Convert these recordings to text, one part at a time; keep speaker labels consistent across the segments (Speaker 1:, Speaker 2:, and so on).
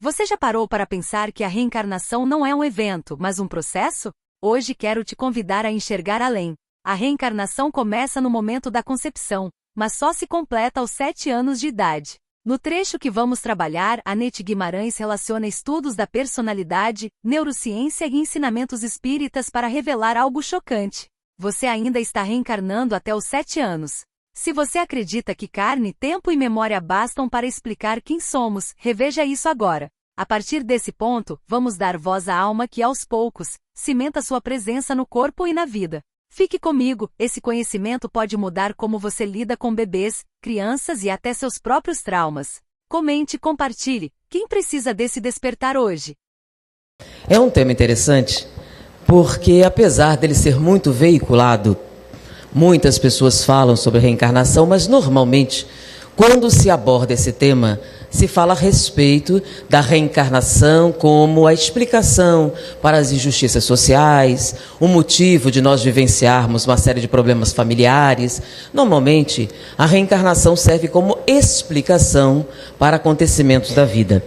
Speaker 1: Você já parou para pensar que a reencarnação não é um evento, mas um processo? Hoje quero te convidar a enxergar além. A reencarnação começa no momento da concepção, mas só se completa aos 7 anos de idade. No trecho que vamos trabalhar, Anete Guimarães relaciona estudos da personalidade, neurociência e ensinamentos espíritas para revelar algo chocante. Você ainda está reencarnando até os 7 anos. Se você acredita que carne, tempo e memória bastam para explicar quem somos, reveja isso agora. A partir desse ponto, vamos dar voz à alma que, aos poucos, cimenta sua presença no corpo e na vida. Fique comigo, esse conhecimento pode mudar como você lida com bebês, crianças e até seus próprios traumas. Comente e compartilhe. Quem precisa desse despertar hoje?
Speaker 2: É um tema interessante, porque apesar dele ser muito veiculado, muitas pessoas falam sobre reencarnação, mas normalmente, quando se aborda esse tema, se fala a respeito da reencarnação como a explicação para as injustiças sociais, o motivo de nós vivenciarmos uma série de problemas familiares. Normalmente, a reencarnação serve como explicação para acontecimentos da vida.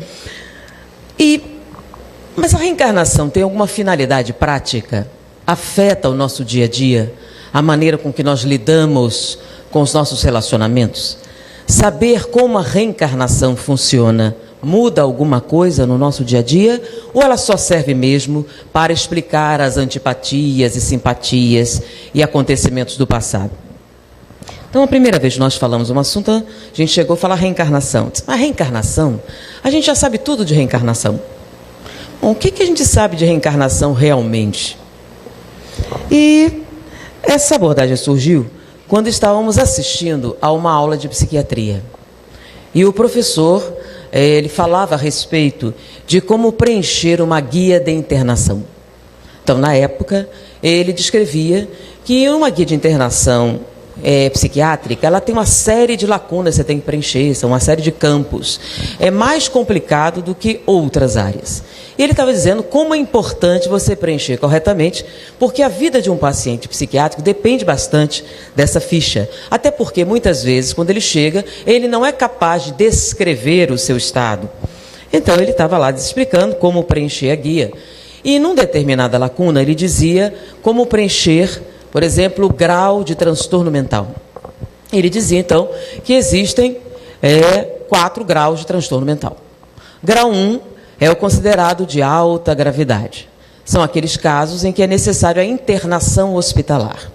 Speaker 2: Mas a reencarnação tem alguma finalidade prática? Afeta o nosso dia a dia? A maneira com que nós lidamos com os nossos relacionamentos? Saber como a reencarnação funciona muda alguma coisa no nosso dia a dia? Ou ela só serve mesmo para explicar as antipatias e simpatias e acontecimentos do passado? Então, a primeira vez que nós falamos um assunto, a gente chegou a falar reencarnação. A reencarnação, a gente já sabe tudo de reencarnação. Bom, o que a gente sabe de reencarnação realmente? E essa abordagem surgiu quando estávamos assistindo a uma aula de psiquiatria. E o professor, ele falava a respeito de como preencher uma guia de internação. Então, na época, ele descrevia que uma guia de internação psiquiátrica, ela tem uma série de lacunas que você tem que preencher, são uma série de campos. É mais complicado do que outras áreas. E ele estava dizendo como é importante você preencher corretamente, porque a vida de um paciente psiquiátrico depende bastante dessa ficha. Até porque, muitas vezes, quando ele chega, ele não é capaz de descrever o seu estado. Então, ele estava lá explicando como preencher a guia. E, numa determinada lacuna, ele dizia como preencher, por exemplo, o grau de transtorno mental. Ele dizia, então, que existem 4 graus de transtorno mental. Grau 1 é o considerado de alta gravidade. São aqueles casos em que é necessário a internação hospitalar.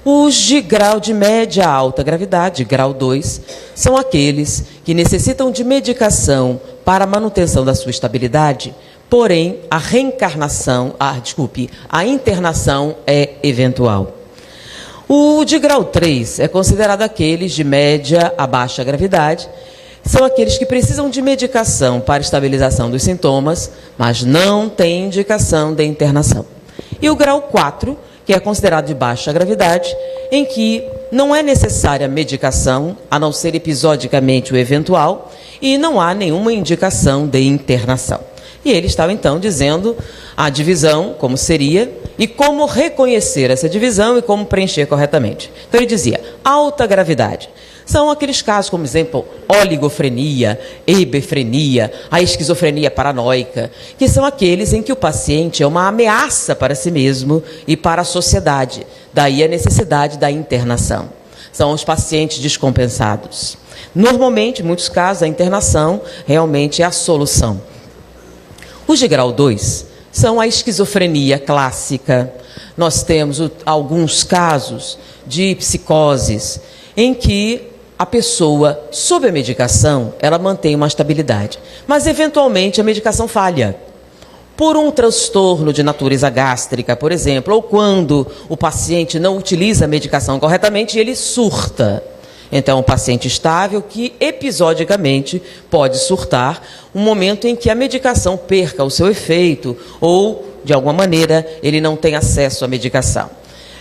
Speaker 2: Os de grau de média a alta gravidade, grau 2, são aqueles que necessitam de medicação para a manutenção da sua estabilidade, porém a internação é eventual. O de grau 3 é considerado aqueles de média a baixa gravidade, são aqueles que precisam de medicação para estabilização dos sintomas, mas não têm indicação de internação. E o grau 4, que é considerado de baixa gravidade, em que não é necessária medicação, a não ser episodicamente o eventual, e não há nenhuma indicação de internação. E ele estava, então, dizendo a divisão, como seria, e como reconhecer essa divisão e como preencher corretamente. Então, ele dizia, alta gravidade. São aqueles casos, como exemplo, oligofrenia, hebefrenia, a esquizofrenia paranoica, que são aqueles em que o paciente é uma ameaça para si mesmo e para a sociedade. Daí a necessidade da internação. São os pacientes descompensados. Normalmente, em muitos casos, a internação realmente é a solução. Os de grau 2 são a esquizofrenia clássica. Nós temos alguns casos de psicoses em que a pessoa, sob a medicação, ela mantém uma estabilidade. Mas, eventualmente, a medicação falha. Por um transtorno de natureza gástrica, por exemplo, ou quando o paciente não utiliza a medicação corretamente, ele surta. Então, é um paciente estável que, episodicamente, pode surtar um momento em que a medicação perca o seu efeito ou, de alguma maneira, ele não tem acesso à medicação.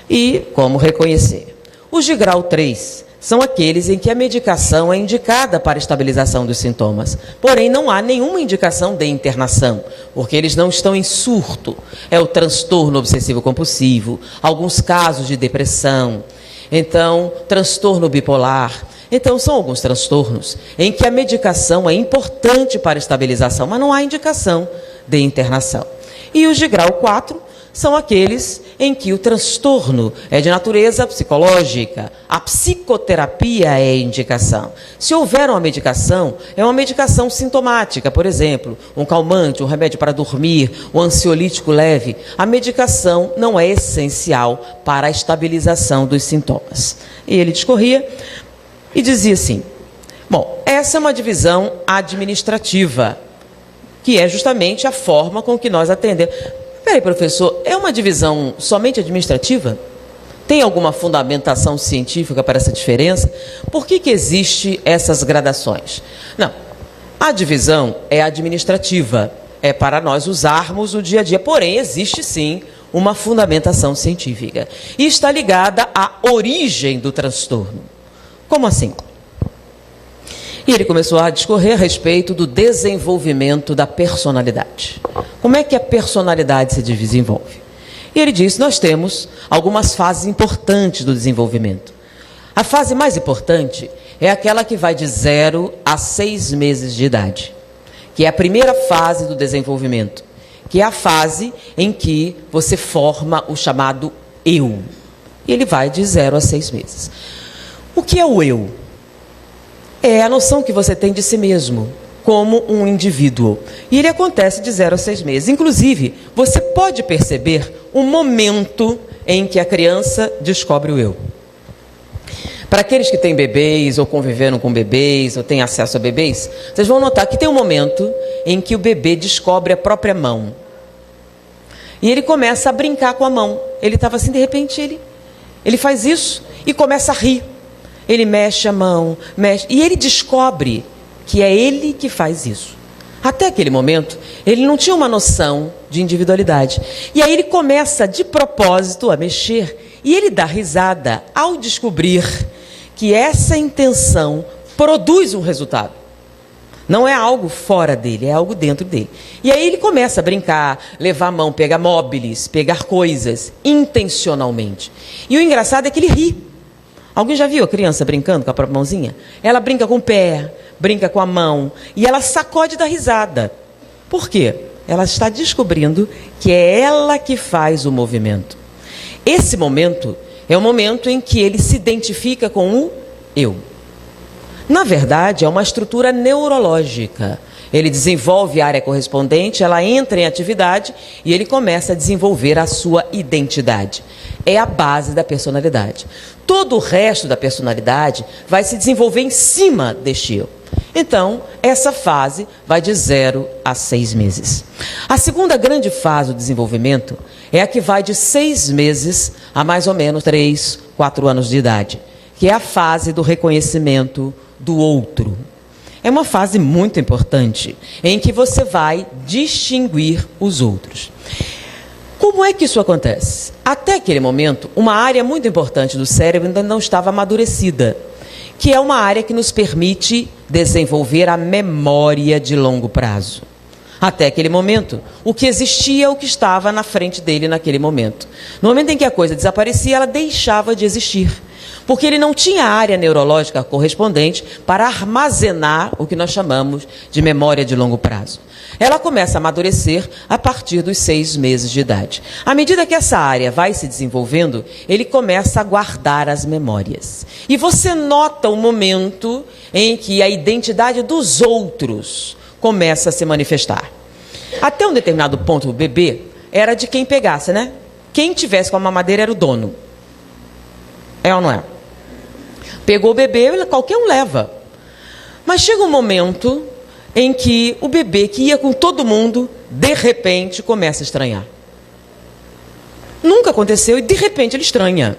Speaker 2: E como reconhecer? Os de grau 3 são aqueles em que a medicação é indicada para a estabilização dos sintomas. Porém, não há nenhuma indicação de internação, porque eles não estão em surto. É o transtorno obsessivo-compulsivo, alguns casos de depressão, então, transtorno bipolar. Então, são alguns transtornos em que a medicação é importante para a estabilização, mas não há indicação de internação. E os de grau 4 são aqueles em que o transtorno é de natureza psicológica, a psicoterapia é a indicação. Se houver uma medicação, é uma medicação sintomática, por exemplo, um calmante, um remédio para dormir, um ansiolítico leve. A medicação não é essencial para a estabilização dos sintomas. E ele discorria e dizia assim, bom, essa é uma divisão administrativa, que é justamente a forma com que nós atendemos. Peraí, professor, é uma divisão somente administrativa? Tem alguma fundamentação científica para essa diferença? Por que existe essas gradações? Não, a divisão é administrativa, é para nós usarmos no dia a dia, porém existe sim uma fundamentação científica e está ligada à origem do transtorno. Como assim? E ele começou a discorrer a respeito do desenvolvimento da personalidade. Como é que a personalidade se desenvolve? E ele disse, nós temos algumas fases importantes do desenvolvimento. A fase mais importante é aquela que vai de 0 a 6 meses de idade, que é a primeira fase do desenvolvimento, que é a fase em que você forma o chamado eu. E ele vai de 0 a 6 meses. O que é o eu? É a noção que você tem de si mesmo, como um indivíduo. E ele acontece de 0 a 6 meses. Inclusive, você pode perceber o momento em que a criança descobre o eu. Para aqueles que têm bebês, ou conviveram com bebês, ou têm acesso a bebês, vocês vão notar que tem um momento em que o bebê descobre a própria mão. E ele começa a brincar com a mão. Ele estava assim, de repente, ele faz isso e começa a rir. Ele mexe a mão, mexe, e ele descobre que é ele que faz isso. Até aquele momento, ele não tinha uma noção de individualidade. E aí ele começa, de propósito, a mexer, e ele dá risada ao descobrir que essa intenção produz um resultado. Não é algo fora dele, é algo dentro dele. E aí ele começa a brincar, levar a mão, pegar móveis, pegar coisas, intencionalmente. E o engraçado é que ele ri. Alguém já viu a criança brincando com a própria mãozinha? Ela brinca com o pé, brinca com a mão, e ela sacode da risada. Por quê? Ela está descobrindo que é ela que faz o movimento. Esse momento é o momento em que ele se identifica com o eu. Na verdade, é uma estrutura neurológica. Ele desenvolve a área correspondente, ela entra em atividade e ele começa a desenvolver a sua identidade. É a base da personalidade. Todo o resto da personalidade vai se desenvolver em cima deste eu. Então, essa fase vai de 0 a 6 meses. A segunda grande fase do desenvolvimento é a que vai de 6 meses a mais ou menos 3, 4 anos de idade, que é a fase do reconhecimento do outro. É uma fase muito importante, em que você vai distinguir os outros. Como é que isso acontece? Até aquele momento, uma área muito importante do cérebro ainda não estava amadurecida, que é uma área que nos permite desenvolver a memória de longo prazo. Até aquele momento, o que existia é o que estava na frente dele naquele momento. No momento em que a coisa desaparecia, ela deixava de existir. Porque ele não tinha área neurológica correspondente para armazenar o que nós chamamos de memória de longo prazo. Ela começa a amadurecer a partir dos 6 meses de idade. À medida que essa área vai se desenvolvendo, ele começa a guardar as memórias. E você nota o momento em que a identidade dos outros começa a se manifestar. Até um determinado ponto, o bebê era de quem pegasse, né? Quem tivesse com a mamadeira era o dono. É ou não é? Pegou o bebê, qualquer um leva. Mas chega um momento em que o bebê que ia com todo mundo, de repente, começa a estranhar. Nunca aconteceu e de repente ele estranha.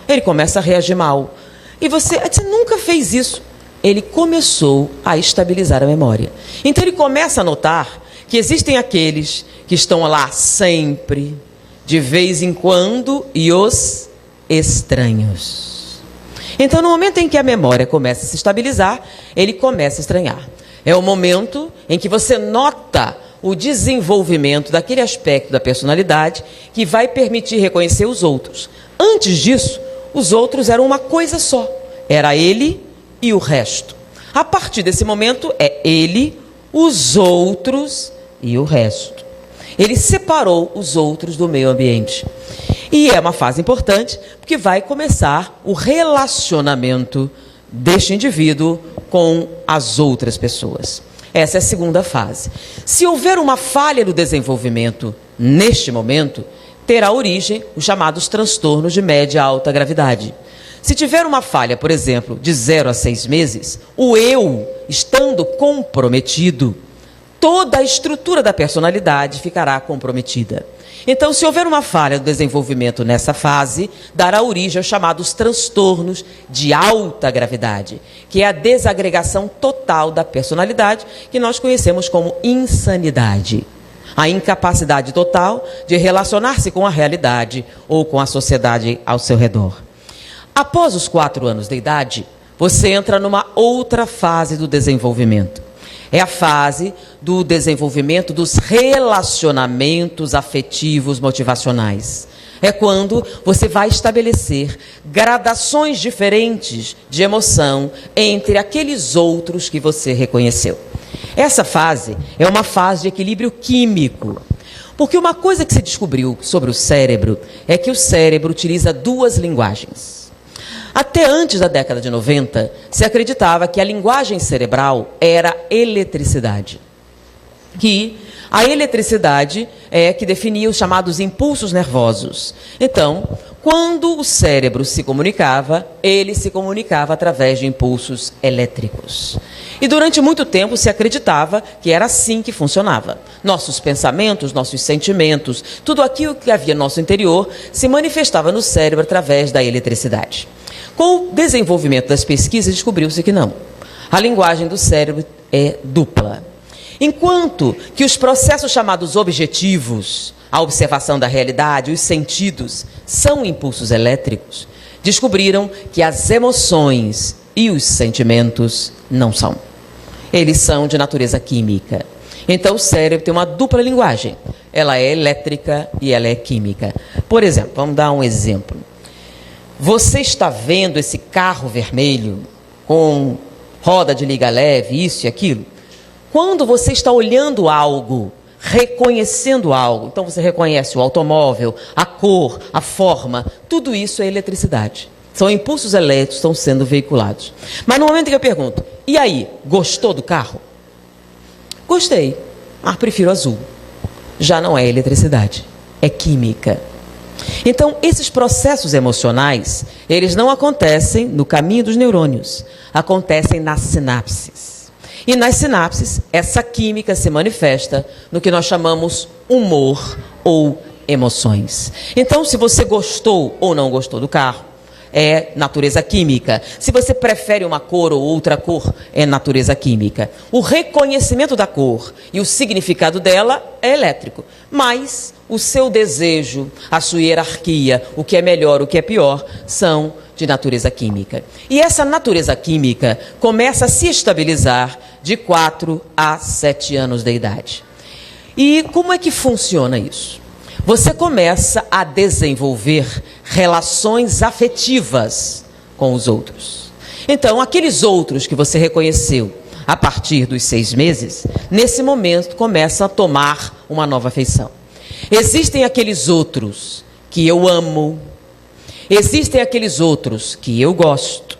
Speaker 2: Ele começa a reagir mal. E você nunca fez isso. Ele começou a estabilizar a memória. Então ele começa a notar que existem aqueles que estão lá sempre, de vez em quando, e os estranhos. Então, no momento em que a memória começa a se estabilizar, ele começa a estranhar. É o momento em que você nota o desenvolvimento daquele aspecto da personalidade que vai permitir reconhecer os outros. Antes disso, os outros eram uma coisa só. Era ele e o resto. A partir desse momento é ele, os outros e o resto. Ele separou os outros do meio ambiente. E é uma fase importante, porque vai começar o relacionamento deste indivíduo com as outras pessoas. Essa é a segunda fase. Se houver uma falha no desenvolvimento neste momento, terá origem os chamados transtornos de média a alta gravidade. Se tiver uma falha, por exemplo, de 0 a 6 meses, o eu, estando comprometido, toda a estrutura da personalidade ficará comprometida. Então, se houver uma falha no desenvolvimento nessa fase, dará origem aos chamados transtornos de alta gravidade, que é a desagregação total da personalidade, que nós conhecemos como insanidade. A incapacidade total de relacionar-se com a realidade ou com a sociedade ao seu redor. Após os 4 anos de idade, você entra numa outra fase do desenvolvimento. É a fase do desenvolvimento dos relacionamentos afetivos motivacionais. É quando você vai estabelecer gradações diferentes de emoção entre aqueles outros que você reconheceu. Essa fase é uma fase de equilíbrio químico. Porque uma coisa que se descobriu sobre o cérebro é que o cérebro utiliza 2 linguagens. Até antes da década de 90, se acreditava que a linguagem cerebral era eletricidade. Que a eletricidade é que definia os chamados impulsos nervosos. Então, quando o cérebro se comunicava, ele se comunicava através de impulsos elétricos. E durante muito tempo se acreditava que era assim que funcionava. Nossos pensamentos, nossos sentimentos, tudo aquilo que havia no nosso interior se manifestava no cérebro através da eletricidade. Com o desenvolvimento das pesquisas, descobriu-se que não. A linguagem do cérebro é dupla. Enquanto que os processos chamados objetivos, a observação da realidade, os sentidos, são impulsos elétricos, descobriram que as emoções e os sentimentos não são. Eles são de natureza química. Então o cérebro tem uma dupla linguagem. Ela é elétrica e ela é química. Por exemplo, vamos dar um exemplo. Você está vendo esse carro vermelho com roda de liga leve, isso e aquilo? Quando você está olhando algo, reconhecendo algo, então você reconhece o automóvel, a cor, a forma, tudo isso é eletricidade. São impulsos elétricos que estão sendo veiculados. Mas no momento que eu pergunto, e aí, gostou do carro? Gostei, mas prefiro azul. Já não é eletricidade, é química. Então, esses processos emocionais, eles não acontecem no caminho dos neurônios, acontecem nas sinapses. E nas sinapses, essa química se manifesta no que nós chamamos humor ou emoções. Então, se você gostou ou não gostou do carro, é natureza química. Se você prefere uma cor ou outra cor, é natureza química. O reconhecimento da cor e o significado dela é elétrico. Mas o seu desejo, a sua hierarquia, o que é melhor, o que é pior, são de natureza química. E essa natureza química começa a se estabilizar de 4 a 7 anos de idade. E como é que funciona isso? Você começa a desenvolver relações afetivas com os outros. Então, aqueles outros que você reconheceu a partir dos 6 meses, nesse momento começam a tomar uma nova feição. Existem aqueles outros que eu amo, existem aqueles outros que eu gosto,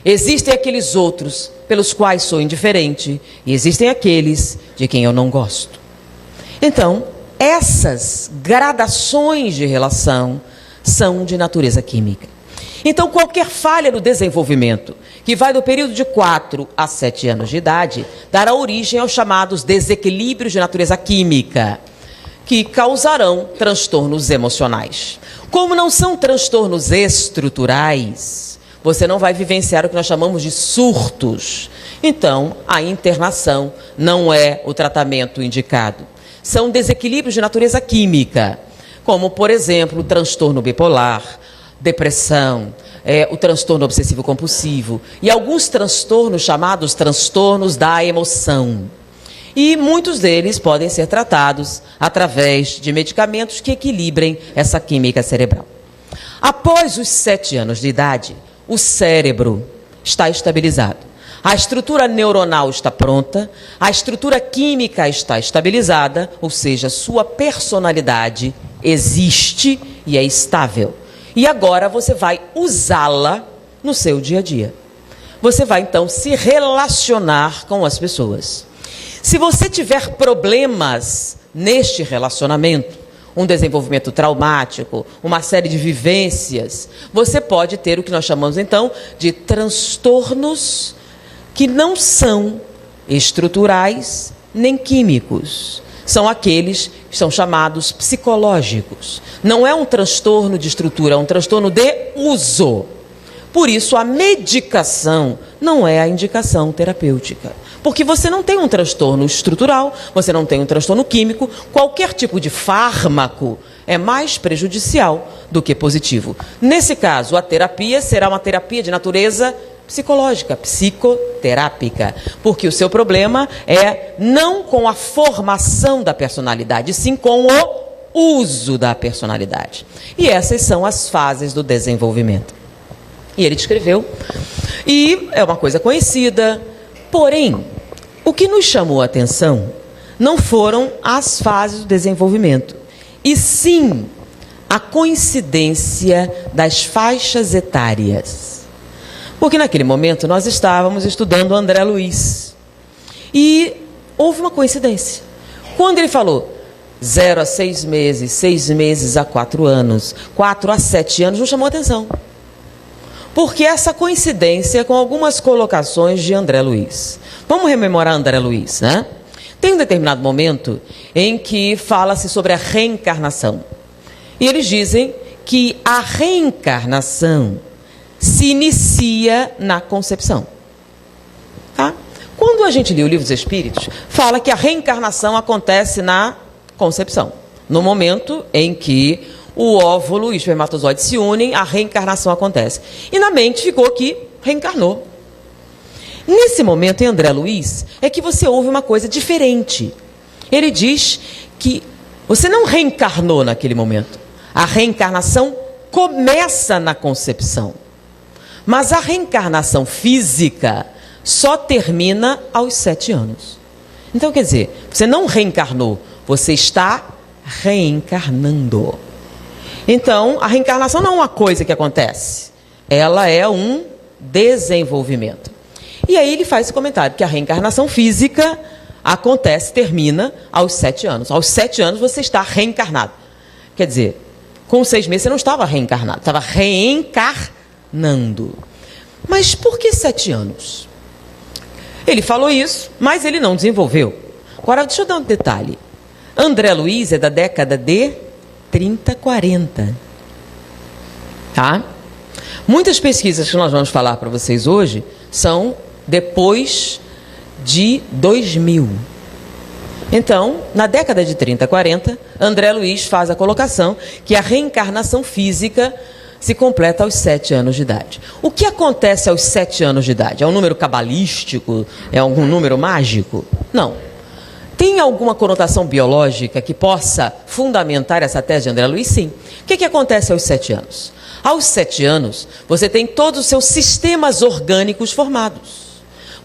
Speaker 2: existem aqueles outros pelos quais sou indiferente, e existem aqueles de quem eu não gosto. Então, essas gradações de relação são de natureza química. Então, qualquer falha no desenvolvimento, que vai do período de 4 a 7 anos de idade, dará origem aos chamados desequilíbrios de natureza química, que causarão transtornos emocionais. Como não são transtornos estruturais, você não vai vivenciar o que nós chamamos de surtos. Então, a internação não é o tratamento indicado. São desequilíbrios de natureza química, como, por exemplo, o transtorno bipolar, depressão, o transtorno obsessivo-compulsivo e alguns transtornos chamados transtornos da emoção. E muitos deles podem ser tratados através de medicamentos que equilibrem essa química cerebral. Após os 7 anos de idade, o cérebro está estabilizado. A estrutura neuronal está pronta, a estrutura química está estabilizada, ou seja, sua personalidade existe e é estável. E agora você vai usá-la no seu dia a dia. Você vai então se relacionar com as pessoas. Se você tiver problemas neste relacionamento, um desenvolvimento traumático, uma série de vivências, você pode ter o que nós chamamos então de transtornos que não são estruturais nem químicos. São aqueles que são chamados psicológicos. Não é um transtorno de estrutura, é um transtorno de uso. Por isso, a medicação não é a indicação terapêutica. Porque você não tem um transtorno estrutural, você não tem um transtorno químico, qualquer tipo de fármaco é mais prejudicial do que positivo. Nesse caso, a terapia será uma terapia de natureza psicológica, psicoterápica, porque o seu problema é não com a formação da personalidade, sim com o uso da personalidade. E essas são as fases do desenvolvimento. E ele descreveu, e é uma coisa conhecida, porém, o que nos chamou a atenção não foram as fases do desenvolvimento, e sim a coincidência das faixas etárias. Porque naquele momento nós estávamos estudando André Luiz. E houve uma coincidência. Quando ele falou 0 a 6 meses, 6 meses a 4 anos, 4 a 7 anos, nos chamou a atenção. Porque essa coincidência com algumas colocações de André Luiz. Vamos rememorar André Luiz, né? Tem um determinado momento em que fala-se sobre a reencarnação. E eles dizem que a reencarnação se inicia na concepção. Tá? Quando a gente lê o Livro dos Espíritos, fala que a reencarnação acontece na concepção. No momento em que o óvulo e o espermatozoide se unem, a reencarnação acontece. E na mente ficou que reencarnou. Nesse momento, em André Luiz, é que você ouve uma coisa diferente. Ele diz que você não reencarnou naquele momento. A reencarnação começa na concepção. Mas a reencarnação física só termina aos 7 anos. Então, quer dizer, você não reencarnou, você está reencarnando. Então, a reencarnação não é uma coisa que acontece, ela é um desenvolvimento. E aí ele faz esse comentário, que a reencarnação física acontece, termina aos 7 anos. Aos 7 anos você está reencarnado. Quer dizer, com 6 meses você não estava reencarnado, estava reencarnando. Mas por que 7 anos? Ele falou isso, mas ele não desenvolveu. Agora, deixa eu dar um detalhe. André Luiz é da década de 30, 40. Tá? Muitas pesquisas que nós vamos falar para vocês hoje são depois de 2000. Então, na década de 30, 40, André Luiz faz a colocação que a reencarnação física se completa aos 7 anos de idade. O que acontece aos 7 anos de idade? É um número cabalístico? É algum número mágico? Não. Tem alguma conotação biológica que possa fundamentar essa tese de André Luiz? Sim. O que acontece aos 7 anos? Aos 7 anos, você tem todos os seus sistemas orgânicos formados.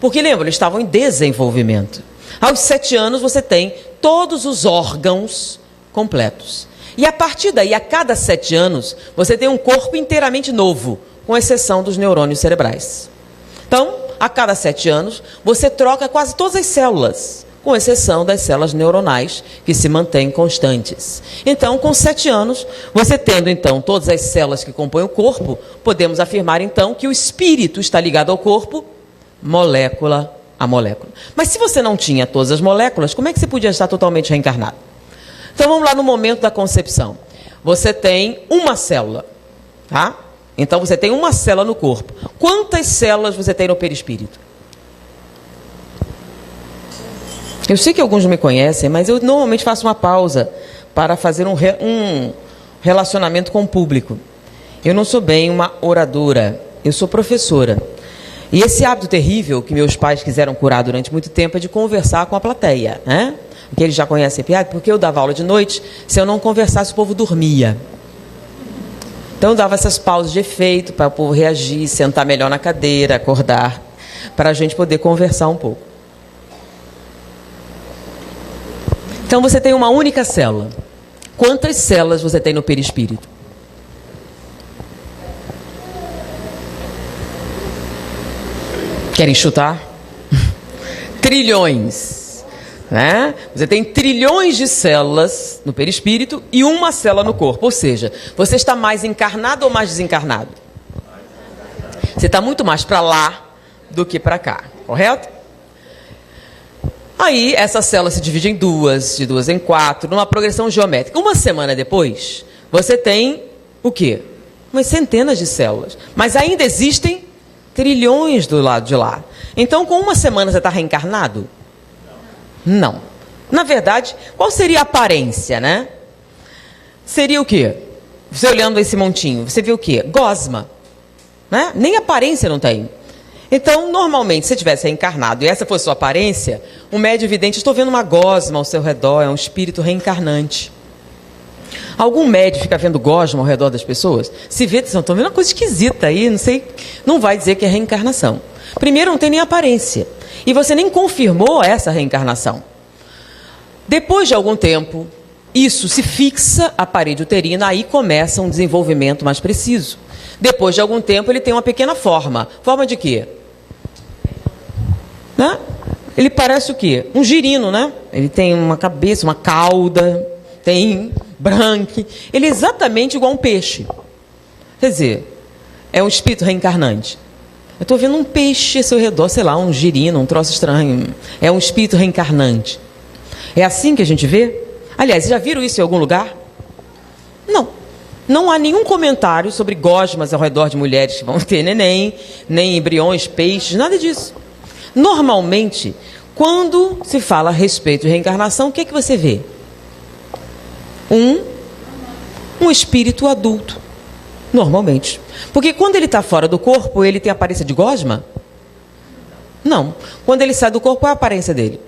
Speaker 2: Porque, lembra, eles estavam em desenvolvimento. Aos 7 anos, você tem todos os órgãos completos. E a partir daí, a cada 7 anos, você tem um corpo inteiramente novo, com exceção dos neurônios cerebrais. Então, a cada 7 anos, você troca quase todas as células, com exceção das células neuronais, que se mantêm constantes. Então, com 7 anos, você tendo, então, todas as células que compõem o corpo, podemos afirmar, então, que o espírito está ligado ao corpo, molécula a molécula. Mas se você não tinha todas as moléculas, como é que você podia estar totalmente reencarnado? Então, vamos lá no momento da concepção. Você tem uma célula, tá? Então, você tem uma célula no corpo. Quantas células você tem no perispírito? Eu sei que alguns não me conhecem, mas eu normalmente faço uma pausa para fazer um relacionamento com o público. Eu não sou bem uma oradora, eu sou professora. E esse hábito terrível que meus pais quiseram curar durante muito tempo é de conversar com a plateia, né? Que eles já conhecem a piada, porque eu dava aula de noite, se eu não conversasse o povo dormia. Então eu dava essas pausas de efeito para o povo reagir, sentar melhor na cadeira, acordar, para a gente poder conversar um pouco. Então você tem uma única célula. Quantas células você tem no perispírito? Querem chutar? Trilhões. Né? Você tem trilhões de células no perispírito e uma célula no corpo. Ou seja, você está mais encarnado ou mais desencarnado? Você está muito mais para lá do que para cá, correto? Aí, essa célula se divide em duas, de 2 em 4, numa progressão geométrica. Uma semana depois, você tem o quê? Umas centenas de células. Mas ainda existem trilhões do lado de lá. Então, com uma semana você está reencarnado? Não. Na verdade, qual seria a aparência, né? Seria o quê? Você olhando esse montinho, você vê o quê? Gosma. Né? Nem aparência não tem. Então, normalmente, se você tivesse reencarnado e essa fosse sua aparência, um médium vidente, estou vendo uma gosma ao seu redor, é um espírito reencarnante. Algum médium fica vendo gosma ao redor das pessoas? Se vê, estão vendo uma coisa esquisita aí, não sei, não vai dizer que é reencarnação. Primeiro, não tem nem aparência. E você nem confirmou essa reencarnação. Depois de algum tempo, isso se fixa à parede uterina, aí começa um desenvolvimento mais preciso. Depois de algum tempo, ele tem uma pequena forma. Forma de quê? Né? Ele parece o quê? Um girino, né? Ele tem uma cabeça, uma cauda, tem branco. Ele é exatamente igual a um peixe. Quer dizer, é um espírito reencarnante. Eu estou vendo um peixe ao seu redor, sei lá, um girino, um troço estranho. É um espírito reencarnante. É assim que a gente vê? Aliás, já viram isso em algum lugar? Não. Não há nenhum comentário sobre gosmas ao redor de mulheres que vão ter neném, nem embriões, peixes, nada disso. Normalmente, quando se fala a respeito de reencarnação, o que é que você vê? Um espírito adulto. Normalmente. Porque quando ele está fora do corpo, ele tem aparência de gosma? Não. Quando ele sai do corpo, qual é a aparência dele?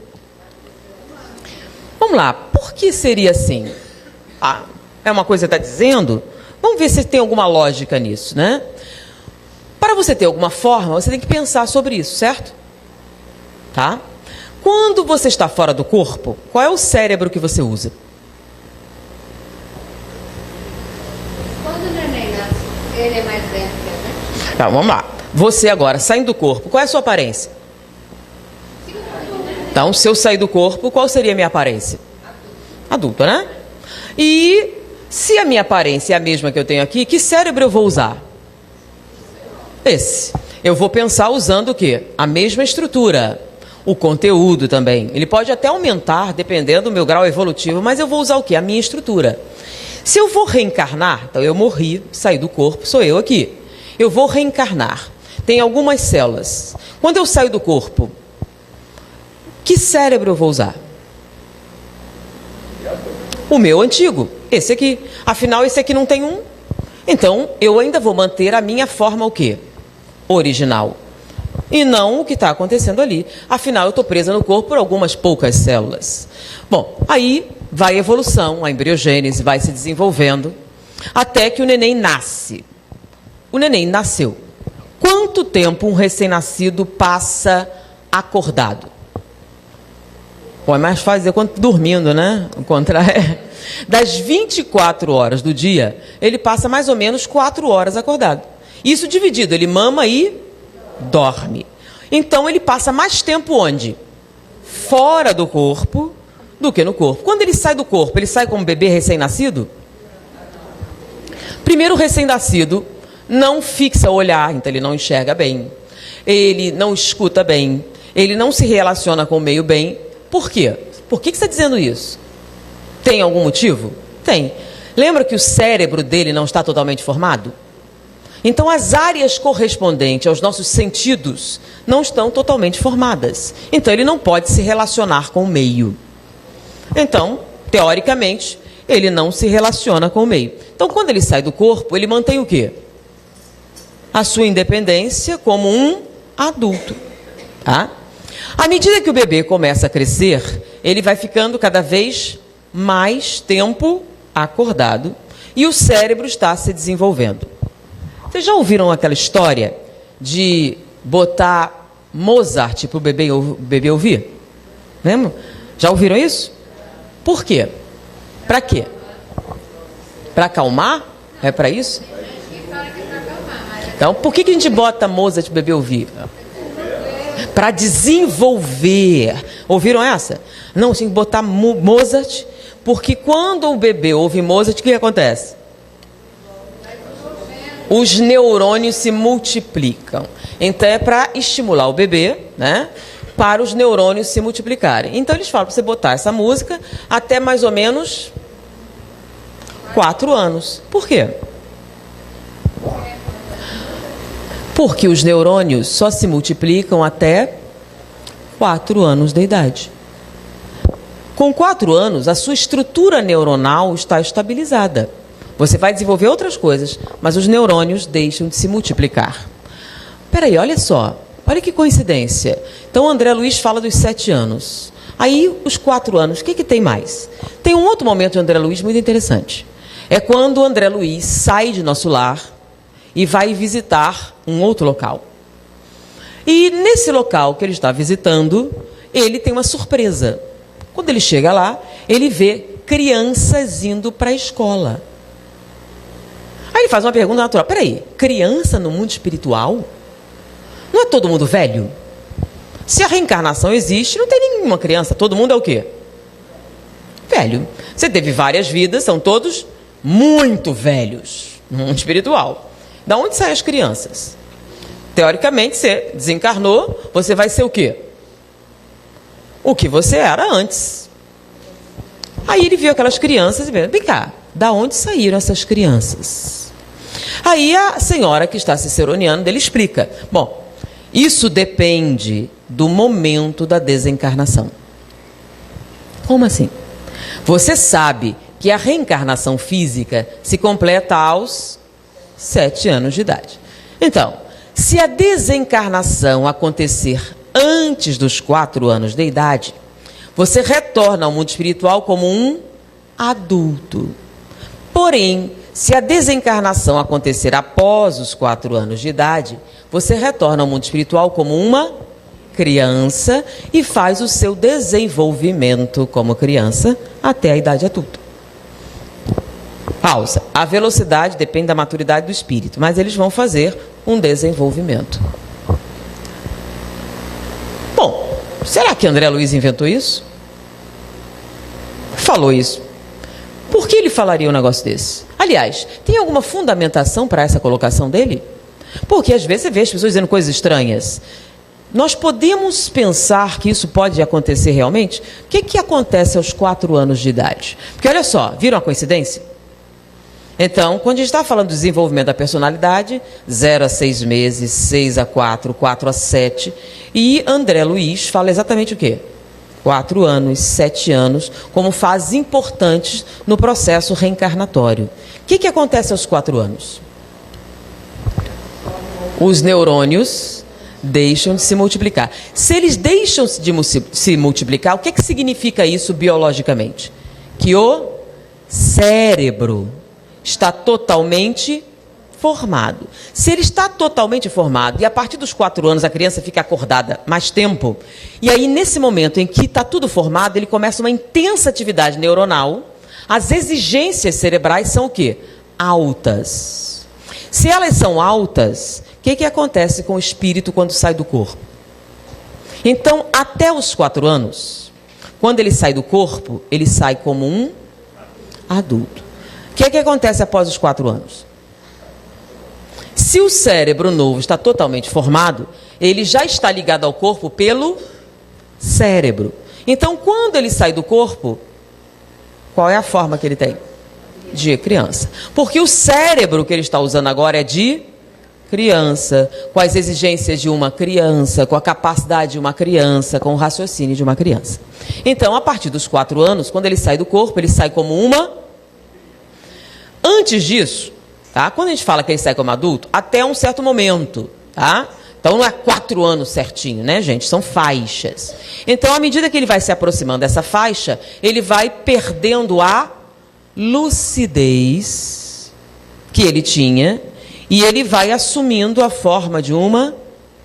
Speaker 2: Vamos lá. Por que seria assim? É uma coisa que está dizendo? Vamos ver se tem alguma lógica nisso, né? Para você ter alguma forma, você tem que pensar sobre isso, certo? Tá? Quando você está fora do corpo, qual é o cérebro que você usa?
Speaker 3: Quando o neném nasce, ele é mais lento, né?
Speaker 2: Tá, vamos lá. Você agora, saindo do corpo, qual é a sua aparência? Então, se eu sair do corpo, qual seria a minha aparência? Adulta, né? E se a minha aparência é a mesma que eu tenho aqui, que cérebro eu vou usar? Esse. Eu vou pensar usando o quê? A mesma estrutura. O conteúdo também. Ele pode até aumentar, dependendo do meu grau evolutivo, mas eu vou usar o quê? A minha estrutura. Se eu vou reencarnar, então eu morri, saí do corpo, sou eu aqui. Eu vou reencarnar. Tem algumas células. Quando eu saio do corpo, que cérebro eu vou usar? O meu antigo, esse aqui. Afinal, esse aqui não tem um. Então, eu ainda vou manter a minha forma o quê? Original. E não o que está acontecendo ali. Afinal, eu estou presa no corpo por algumas poucas células. Bom, aí vai a evolução, a embriogênese vai se desenvolvendo, até que o neném nasce. O neném nasceu. Quanto tempo um recém-nascido passa acordado? Pô, é mais fácil dizer quanto dormindo, né? Das 24 horas do dia, ele passa mais ou menos 4 horas acordado. Isso dividido, ele mama e dorme. Então, ele passa mais tempo onde? Fora do corpo do que no corpo. Quando ele sai do corpo, ele sai como bebê recém-nascido? Primeiro, o recém-nascido não fixa o olhar, então ele não enxerga bem. Ele não escuta bem. Ele não se relaciona com o meio bem. Por quê? Por que você está dizendo isso? Tem algum motivo? Tem. Lembra que o cérebro dele não está totalmente formado? Então, as áreas correspondentes aos nossos sentidos não estão totalmente formadas. Então, ele não pode se relacionar com o meio. Então, teoricamente, ele não se relaciona com o meio. Então, quando ele sai do corpo, ele mantém o quê? A sua independência como um adulto. Tá? À medida que o bebê começa a crescer, ele vai ficando cada vez mais tempo acordado e o cérebro está se desenvolvendo. Vocês já ouviram aquela história de botar Mozart para o bebê ouvir? Lembra? Já ouviram isso? Por quê? Para quê? Para acalmar? É para isso? Então, por que a gente bota Mozart para o bebê ouvir? Para desenvolver. Ouviram essa? Não, tinha que botar Mozart, porque quando o bebê ouve Mozart, o que acontece? Os neurônios se multiplicam. Então é para estimular o bebê, né? Para os neurônios se multiplicarem. Então eles falam para você botar essa música até mais ou menos 4 anos. Por quê? Porque os neurônios só se multiplicam até 4 anos de idade. Com 4 anos, a sua estrutura neuronal está estabilizada. Você vai desenvolver outras coisas, mas os neurônios deixam de se multiplicar. Peraí, olha só. Olha que coincidência. Então, o André Luiz fala dos 7 anos. Aí, os 4 anos, o que tem mais? Tem um outro momento de André Luiz muito interessante. É quando o André Luiz sai de nosso lar e vai visitar um outro local. E nesse local que ele está visitando, ele tem uma surpresa. Quando ele chega lá, ele vê crianças indo para a escola. Aí ele faz uma pergunta natural. Peraí, criança no mundo espiritual? Não é todo mundo velho? Se a reencarnação existe, não tem nenhuma criança. Todo mundo é o quê? Velho. Você teve várias vidas, são todos muito velhos no mundo espiritual. Da onde saem as crianças? Teoricamente, você desencarnou, você vai ser o quê? O que você era antes. Aí ele viu aquelas crianças e viu, vem cá, da onde saíram essas crianças? Aí a senhora que está ciceroneando dele explica. Bom, isso depende do momento da desencarnação. Como assim? Você sabe que a reencarnação física se completa aos 7 anos de idade. Então, se a desencarnação acontecer antes dos 4 anos de idade, você retorna ao mundo espiritual como um adulto. Porém, se a desencarnação acontecer após os 4 anos de idade, você retorna ao mundo espiritual como uma criança e faz o seu desenvolvimento como criança até a idade adulta. Pausa. A velocidade depende da maturidade do espírito, mas eles vão fazer um desenvolvimento. Bom, será que André Luiz inventou isso? Falou isso. Por que ele falaria um negócio desse? Aliás, tem alguma fundamentação para essa colocação dele? Porque às vezes você vê as pessoas dizendo coisas estranhas. Nós podemos pensar que isso pode acontecer realmente? O que acontece aos 4 anos de idade? Porque olha só, viram a coincidência? Então, quando a gente está falando do desenvolvimento da personalidade, 0 a 6 meses, 6 a 4, 4 a 7, e André Luiz fala exatamente o quê? 4 anos, 7 anos, como fases importantes no processo reencarnatório. O que acontece aos 4 anos? Os neurônios deixam de se multiplicar. Se eles deixam de se multiplicar, o que significa isso biologicamente? Que o cérebro está totalmente formado. Se ele está totalmente formado e a partir dos 4 anos a criança fica acordada mais tempo, e aí nesse momento em que está tudo formado, ele começa uma intensa atividade neuronal, as exigências cerebrais são o quê? Altas. Se elas são altas, o que acontece com o espírito quando sai do corpo? Então, até os 4 anos, quando ele sai do corpo, ele sai como um adulto. O que acontece após os 4 anos? Se o cérebro novo está totalmente formado, ele já está ligado ao corpo pelo cérebro. Então, quando ele sai do corpo, qual é a forma que ele tem? De criança. Porque o cérebro que ele está usando agora é de criança, com as exigências de uma criança, com a capacidade de uma criança, com o raciocínio de uma criança. Então, a partir dos 4 anos, quando ele sai do corpo, ele sai como uma... Antes disso, tá? Quando a gente fala que ele sai como adulto, até um certo momento, tá? Então não é 4 anos certinho, né, gente? São faixas. Então, à medida que ele vai se aproximando dessa faixa, ele vai perdendo a lucidez que ele tinha e ele vai assumindo a forma de uma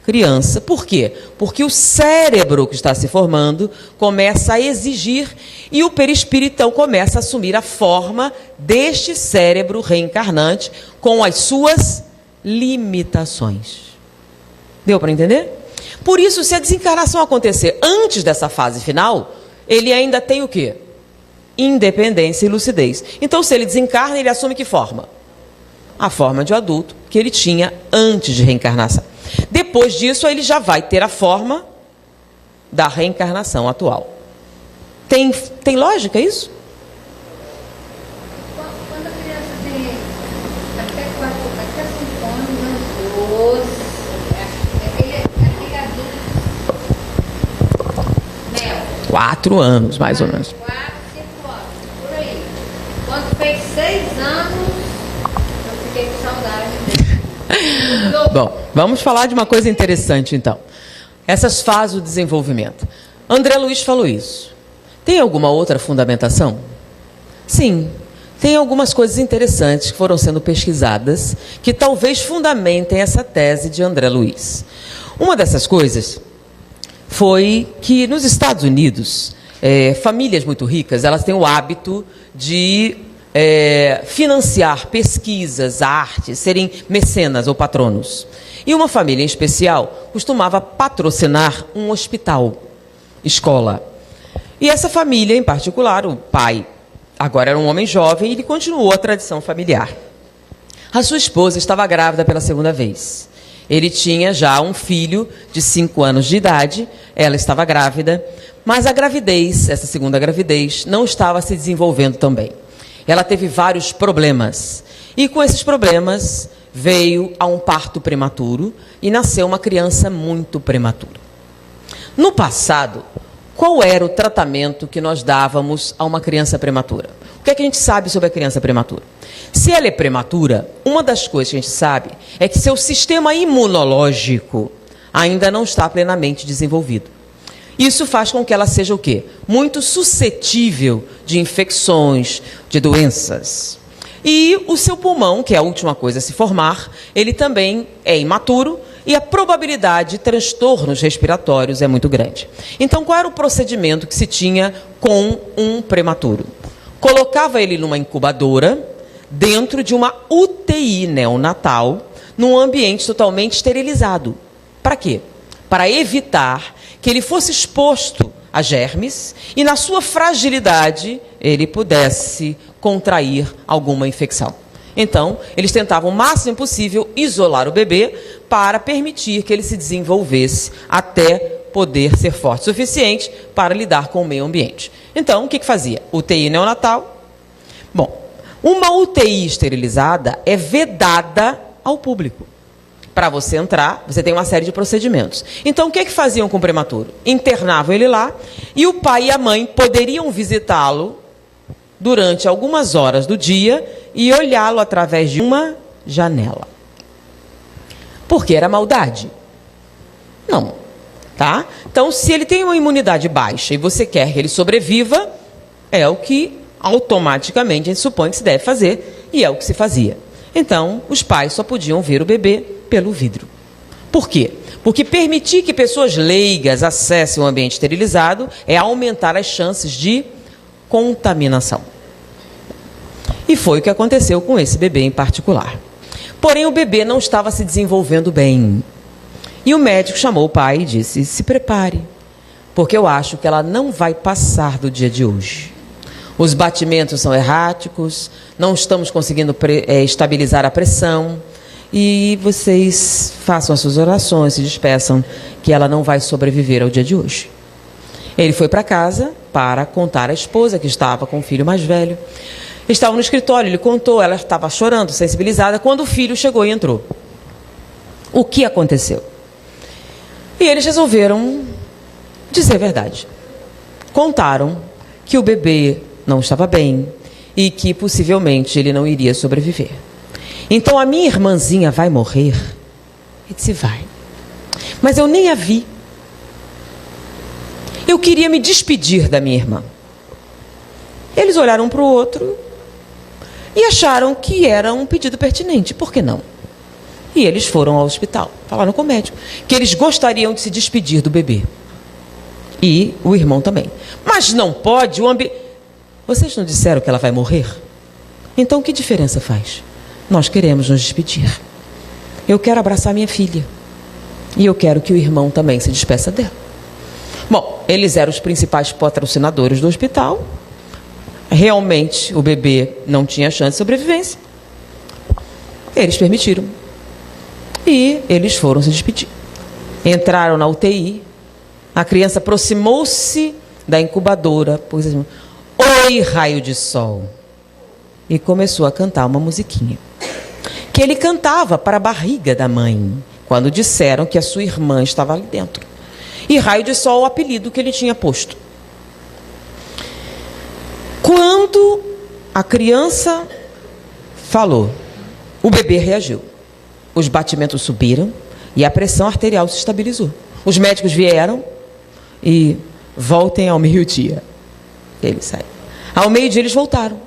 Speaker 2: criança. Por quê? Porque o cérebro que está se formando começa a exigir e o perispírito então começa a assumir a forma deste cérebro reencarnante com as suas limitações. Deu para entender? Por isso, se a desencarnação acontecer antes dessa fase final, ele ainda tem o quê? Independência e lucidez. Então, se ele desencarna, ele assume que forma? A forma de adulto que ele tinha antes de reencarnação. Depois disso, ele já vai ter a forma da reencarnação atual. Tem lógica isso?
Speaker 3: Quando a criança tem até 5 anos, 12, ele é adulto.
Speaker 2: 4 anos, mais ou menos.
Speaker 3: 4, 5 anos, por aí. Quando fez 6 anos, eu fiquei com saudade dele.
Speaker 2: Bom, vamos falar de uma coisa interessante então. Essas fases do desenvolvimento. André Luiz falou isso. Tem alguma outra fundamentação? Sim, tem algumas coisas interessantes que foram sendo pesquisadas que talvez fundamentem essa tese de André Luiz. Uma dessas coisas foi que nos Estados Unidos, famílias muito ricas, elas têm o hábito de financiar pesquisas, artes, serem mecenas ou patronos. E uma família em especial costumava patrocinar um hospital, escola. E essa família em particular, o pai agora era um homem jovem e ele continuou a tradição familiar. A sua esposa estava grávida pela segunda vez. Ele tinha já um filho de 5 anos de idade, ela estava grávida, mas a gravidez, essa segunda gravidez, não estava se desenvolvendo tão bem. Ela teve vários problemas e com esses problemas veio a um parto prematuro e nasceu uma criança muito prematura. No passado, qual era o tratamento que nós dávamos a uma criança prematura? O que é que a gente sabe sobre a criança prematura? Se ela é prematura, uma das coisas que a gente sabe é que seu sistema imunológico ainda não está plenamente desenvolvido. Isso faz com que ela seja o quê? Muito suscetível de infecções, de doenças. E o seu pulmão, que é a última coisa a se formar, ele também é imaturo e a probabilidade de transtornos respiratórios é muito grande. Então, qual era o procedimento que se tinha com um prematuro? Colocava ele numa incubadora, dentro de uma UTI neonatal, num ambiente totalmente esterilizado. Para quê? Para evitar que ele fosse exposto a germes e, na sua fragilidade, ele pudesse contrair alguma infecção. Então, eles tentavam o máximo possível isolar o bebê para permitir que ele se desenvolvesse até poder ser forte o suficiente para lidar com o meio ambiente. Então, o que fazia? UTI neonatal. Bom, uma UTI esterilizada é vedada ao público. Para você entrar, você tem uma série de procedimentos. Então, o que faziam com o prematuro? Internavam ele lá e o pai e a mãe poderiam visitá-lo durante algumas horas do dia e olhá-lo através de uma janela. Porque era maldade? Não. Tá? Então, se ele tem uma imunidade baixa e você quer que ele sobreviva, é o que automaticamente a gente supõe que se deve fazer e é o que se fazia. Então, os pais só podiam ver o bebê pelo vidro. Por quê? Porque permitir que pessoas leigas acessem um ambiente esterilizado é aumentar as chances de contaminação. E foi o que aconteceu com esse bebê em particular. Porém, o bebê não estava se desenvolvendo bem. E o médico chamou o pai e disse: se prepare, porque eu acho que ela não vai passar do dia de hoje. Os batimentos são erráticos, não estamos conseguindo estabilizar a pressão, e vocês façam as suas orações, se despeçam, que ela não vai sobreviver ao dia de hoje. Ele foi para casa para contar à esposa, que estava com o filho mais velho. Estava no escritório, ele contou, ela estava chorando, sensibilizada, quando o filho chegou e entrou. O que aconteceu? E eles resolveram dizer a verdade. Contaram que o bebê não estava bem e que possivelmente ele não iria sobreviver. Então a minha irmãzinha vai morrer? Ele disse: vai. Mas eu nem a vi. Eu queria me despedir da minha irmã. Eles olharam um para o outro. E acharam que era um pedido pertinente. Por que não? E eles foram ao hospital. Falaram com o médico que eles gostariam de se despedir do bebê. E o irmão também. Mas não pode, Vocês não disseram que ela vai morrer? Então que diferença faz? Nós queremos nos despedir. Eu quero abraçar minha filha. E eu quero que o irmão também se despeça dela. Bom, eles eram os principais patrocinadores do hospital. Realmente o bebê não tinha chance de sobrevivência. Eles permitiram. E eles foram se despedir. Entraram na UTI. A criança aproximou-se da incubadora. Pôs assim, oi, raio de sol. E começou a cantar uma musiquinha. Que ele cantava para a barriga da mãe. Quando disseram que a sua irmã estava ali dentro. E raio de sol, o apelido que ele tinha posto. Quando a criança falou, o bebê reagiu. Os batimentos subiram e a pressão arterial se estabilizou. Os médicos vieram e voltem ao meio-dia. Ele saiu. Ao meio-dia eles voltaram.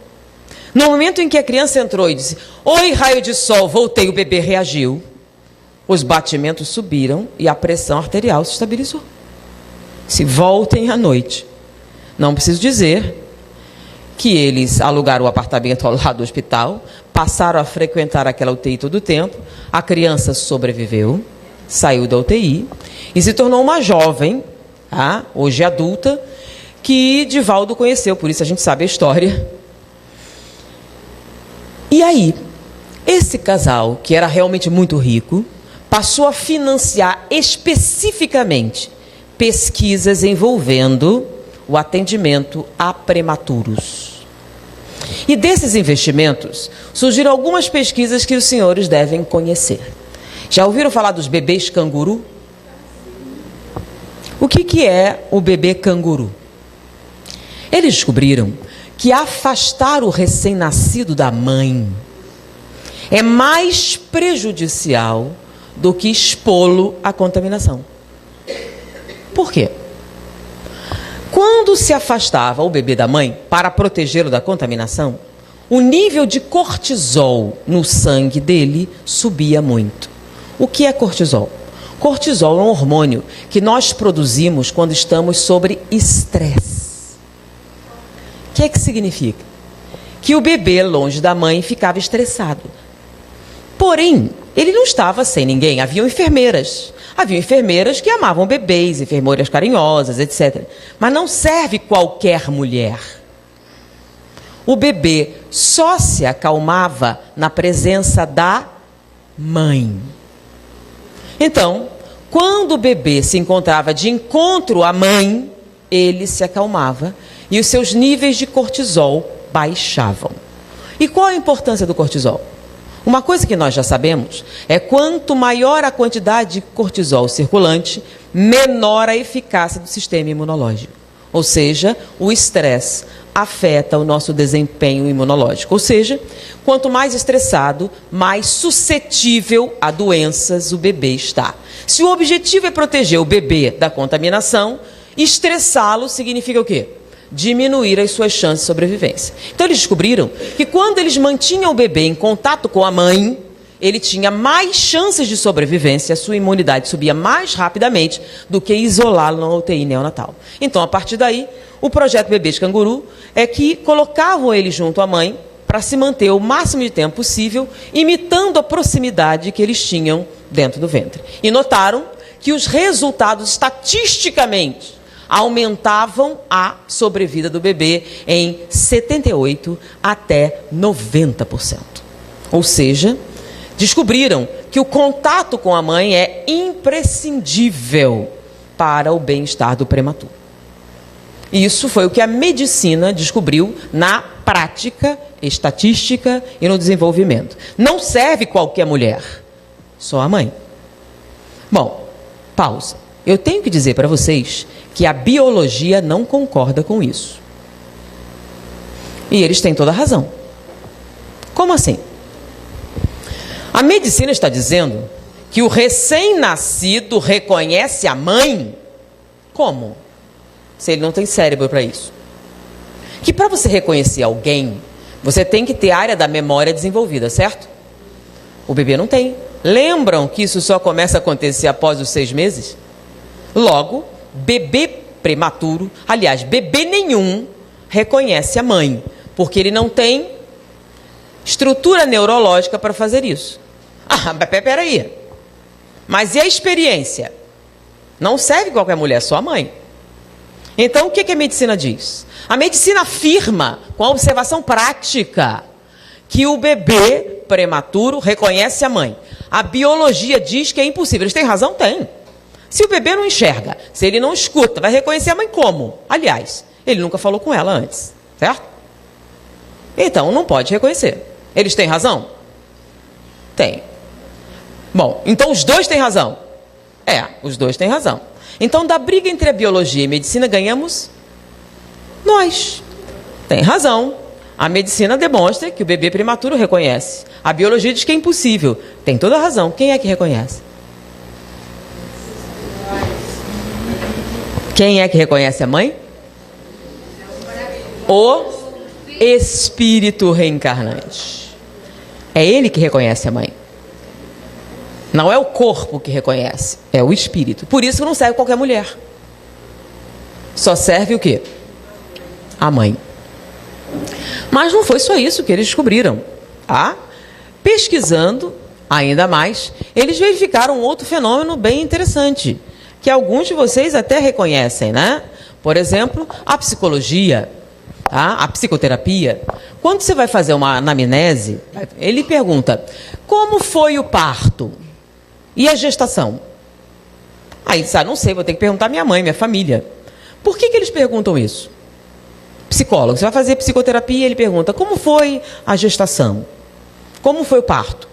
Speaker 2: No momento em que a criança entrou e disse, oi, raio de sol, voltei, o bebê reagiu. Os batimentos subiram e a pressão arterial se estabilizou. Se voltem à noite. Não preciso dizer que eles alugaram o apartamento ao lado do hospital, passaram a frequentar aquela UTI todo o tempo, a criança sobreviveu, saiu da UTI e se tornou uma jovem, hoje adulta, que Divaldo conheceu, por isso a gente sabe a história. E aí, esse casal, que era realmente muito rico, passou a financiar especificamente pesquisas envolvendo o atendimento a prematuros. E desses investimentos surgiram algumas pesquisas que os senhores devem conhecer. Já ouviram falar dos bebês canguru? O que é o bebê canguru? Eles descobriram que afastar o recém-nascido da mãe é mais prejudicial do que expô-lo à contaminação. Por quê? Quando se afastava o bebê da mãe para protegê-lo da contaminação, o nível de cortisol no sangue dele subia muito. O que é cortisol? Cortisol é um hormônio que nós produzimos quando estamos sob estresse. O que é que significa? Que o bebê, longe da mãe, ficava estressado. Porém, ele não estava sem ninguém. Haviam enfermeiras que amavam bebês, enfermeiras carinhosas, etc. Mas não serve qualquer mulher. O bebê só se acalmava na presença da mãe. Então, quando o bebê se encontrava de encontro à mãe, ele se acalmava e os seus níveis de cortisol baixavam. E qual a importância do cortisol? Uma coisa que nós já sabemos é quanto maior a quantidade de cortisol circulante, menor a eficácia do sistema imunológico. Ou seja, o estresse afeta o nosso desempenho imunológico. Ou seja, quanto mais estressado, mais suscetível a doenças o bebê está. Se o objetivo é proteger o bebê da contaminação, estressá-lo significa o quê? Diminuir as suas chances de sobrevivência. Então eles descobriram que quando eles mantinham o bebê em contato com a mãe, ele tinha mais chances de sobrevivência, a sua imunidade subia mais rapidamente do que isolá-lo na UTI neonatal. Então, a partir daí, o projeto Bebês Canguru é que colocavam ele junto à mãe para se manter o máximo de tempo possível, imitando a proximidade que eles tinham dentro do ventre. E notaram que os resultados estatisticamente aumentavam a sobrevida do bebê em 78% até 90%. Ou seja, descobriram que o contato com a mãe é imprescindível para o bem-estar do prematuro. Isso foi o que a medicina descobriu na prática, estatística e no desenvolvimento. Não serve qualquer mulher, só a mãe. Bom, pausa. Eu tenho que dizer para vocês que a biologia não concorda com isso. E eles têm toda a razão. Como assim? A medicina está dizendo que o recém-nascido reconhece a mãe? Como? Se ele não tem cérebro para isso. Que para você reconhecer alguém, Você tem que ter a área da memória desenvolvida, certo? O bebê não tem. Lembram que isso só começa a acontecer após os 6 meses? Logo, bebê prematuro, aliás, bebê nenhum reconhece a mãe, porque ele não tem estrutura neurológica para fazer isso. Ah, peraí. Mas e a experiência? Não serve qualquer mulher, só a mãe. Então, o que a medicina diz? A medicina afirma, com a observação prática, que o bebê prematuro reconhece a mãe. A biologia diz que é impossível. Eles têm razão? Tem. Se o bebê não enxerga, se ele não escuta, vai reconhecer a mãe como? Aliás, ele nunca falou com ela antes, certo? Então, não pode reconhecer. Eles têm razão? Tem. Bom, então os dois têm razão? Os dois têm razão. Então, da briga entre a biologia e a medicina, ganhamos nós. Tem razão. A medicina demonstra que o bebê prematuro reconhece. A biologia diz que é impossível. Tem toda a razão. Quem é que reconhece? Quem é que reconhece a mãe? O espírito reencarnante. É ele que reconhece a mãe. Não é o corpo que reconhece, é o espírito. Por isso não serve qualquer mulher. Só serve o quê? A mãe. Mas não foi só isso que eles descobriram. Pesquisando ainda mais, eles verificaram um outro fenômeno bem interessante, que alguns de vocês até reconhecem, né? Por exemplo, a psicologia, a psicoterapia. Quando você vai fazer uma anamnese, ele pergunta: como foi o parto? E a gestação? Aí ele diz: não sei, vou ter que perguntar à minha mãe, minha família. Por que eles perguntam isso? Psicólogo, você vai fazer psicoterapia, ele pergunta: como foi a gestação? Como foi o parto?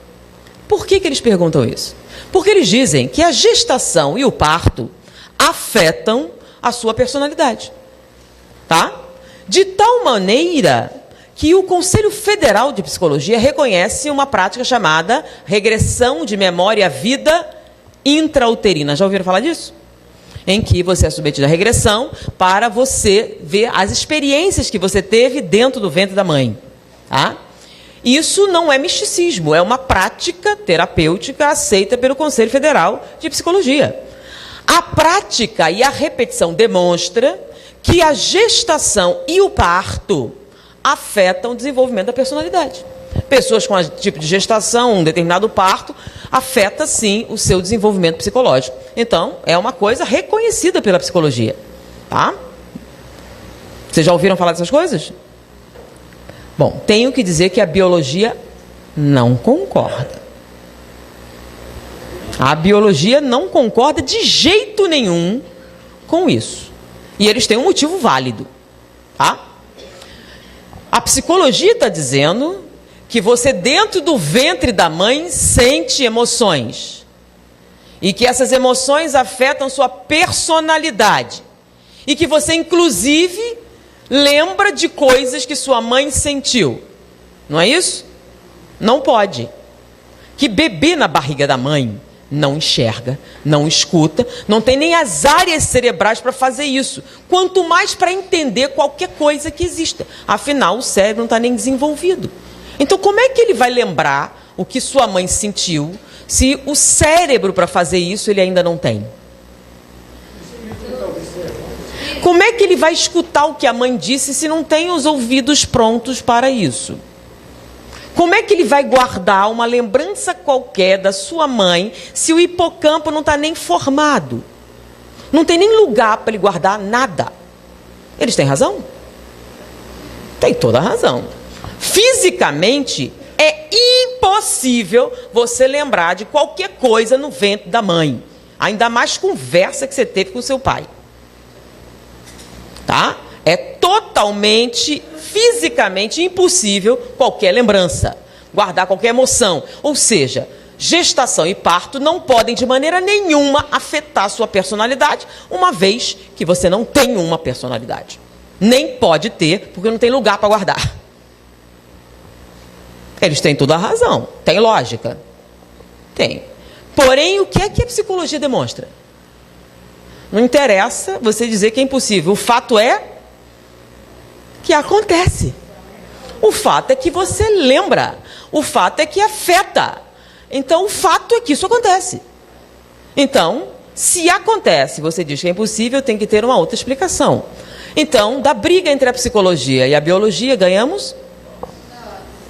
Speaker 2: Por que eles perguntam isso? Porque eles dizem que a gestação e o parto afetam a sua personalidade. Tá? De tal maneira que o Conselho Federal de Psicologia reconhece uma prática chamada regressão de memória à vida intrauterina. Já ouviram falar disso? Em que você é submetido à regressão para você ver as experiências que você teve dentro do ventre da mãe. Tá? Isso não é misticismo, é uma prática terapêutica aceita pelo Conselho Federal de Psicologia. A prática e a repetição demonstra que a gestação e o parto afetam o desenvolvimento da personalidade. Pessoas com tipo de gestação, um determinado parto, afeta sim o seu desenvolvimento psicológico. Então, é uma coisa reconhecida pela psicologia. Tá? Vocês já ouviram falar dessas coisas? Bom, tenho que dizer que a biologia não concorda. A biologia não concorda de jeito nenhum com isso. E eles têm um motivo válido. Tá? A psicologia está dizendo que você dentro do ventre da mãe sente emoções. E que essas emoções afetam sua personalidade. E que você, inclusive, lembra de coisas que sua mãe sentiu. Não é isso? Não pode. Que bebê na barriga da mãe não enxerga, não escuta, não tem nem as áreas cerebrais para fazer isso. Quanto mais para entender qualquer coisa que exista. Afinal, o cérebro não está nem desenvolvido. Então, como é que ele vai lembrar o que sua mãe sentiu, se o cérebro para fazer isso ele ainda não tem? Como é que ele vai escutar o que a mãe disse se não tem os ouvidos prontos para isso? Como é que ele vai guardar uma lembrança qualquer da sua mãe se o hipocampo não está nem formado? Não tem nem lugar para ele guardar nada. Eles têm razão? Tem toda a razão. Fisicamente, é impossível você lembrar de qualquer coisa no ventre da mãe. Ainda mais conversa que você teve com seu pai. Tá? É totalmente, fisicamente impossível qualquer lembrança, guardar qualquer emoção. Ou seja, gestação e parto não podem de maneira nenhuma afetar a sua personalidade, uma vez que você não tem uma personalidade. Nem pode ter, porque não tem lugar para guardar. Eles têm toda a razão. Tem lógica? Tem. Porém, o que é que a psicologia demonstra? Não interessa você dizer que é impossível. O fato é que acontece. O fato é que você lembra. O fato é que afeta. Então, o fato é que isso acontece. Então, se acontece, você diz que é impossível, tem que ter uma outra explicação. Então, da briga entre a psicologia e a biologia, ganhamos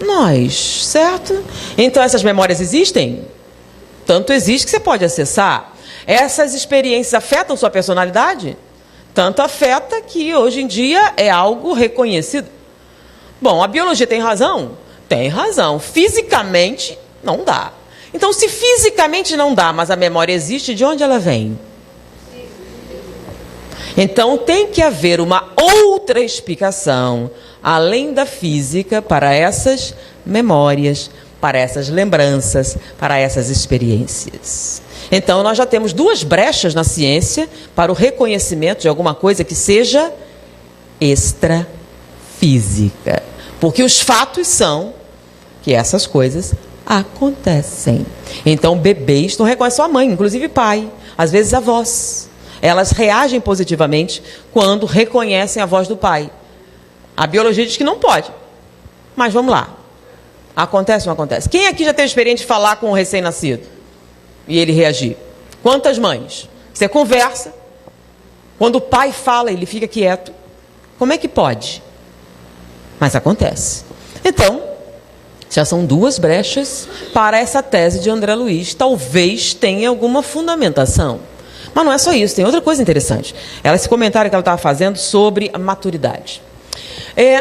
Speaker 2: nós, certo? Então, essas memórias existem? Tanto existe que você pode acessar. Essas experiências afetam sua personalidade? Tanto afeta que hoje em dia é algo reconhecido. Bom, a biologia tem razão? Tem razão. Fisicamente, não dá. Então, se fisicamente não dá, mas a memória existe, de onde ela vem? Então, tem que haver uma outra explicação, além da física, para essas memórias, para essas lembranças, para essas experiências. Então, nós já temos duas brechas na ciência para o reconhecimento de alguma coisa que seja extrafísica. Porque os fatos são que essas coisas acontecem. Então, bebês não reconhecem sua mãe, inclusive pai, às vezes avós. Elas reagem positivamente quando reconhecem a voz do pai. A biologia diz que não pode. Mas vamos lá. Acontece ou não acontece? Quem aqui já teve experiência de falar com um recém-nascido? E ele reagir? Quantas mães? Você conversa. Quando o pai fala, ele fica quieto. Como é que pode? Mas acontece. Então, já são duas brechas para essa tese de André Luiz. Talvez tenha alguma fundamentação. Mas não é só isso, tem outra coisa interessante. Esse comentário que ela estava fazendo sobre a maturidade.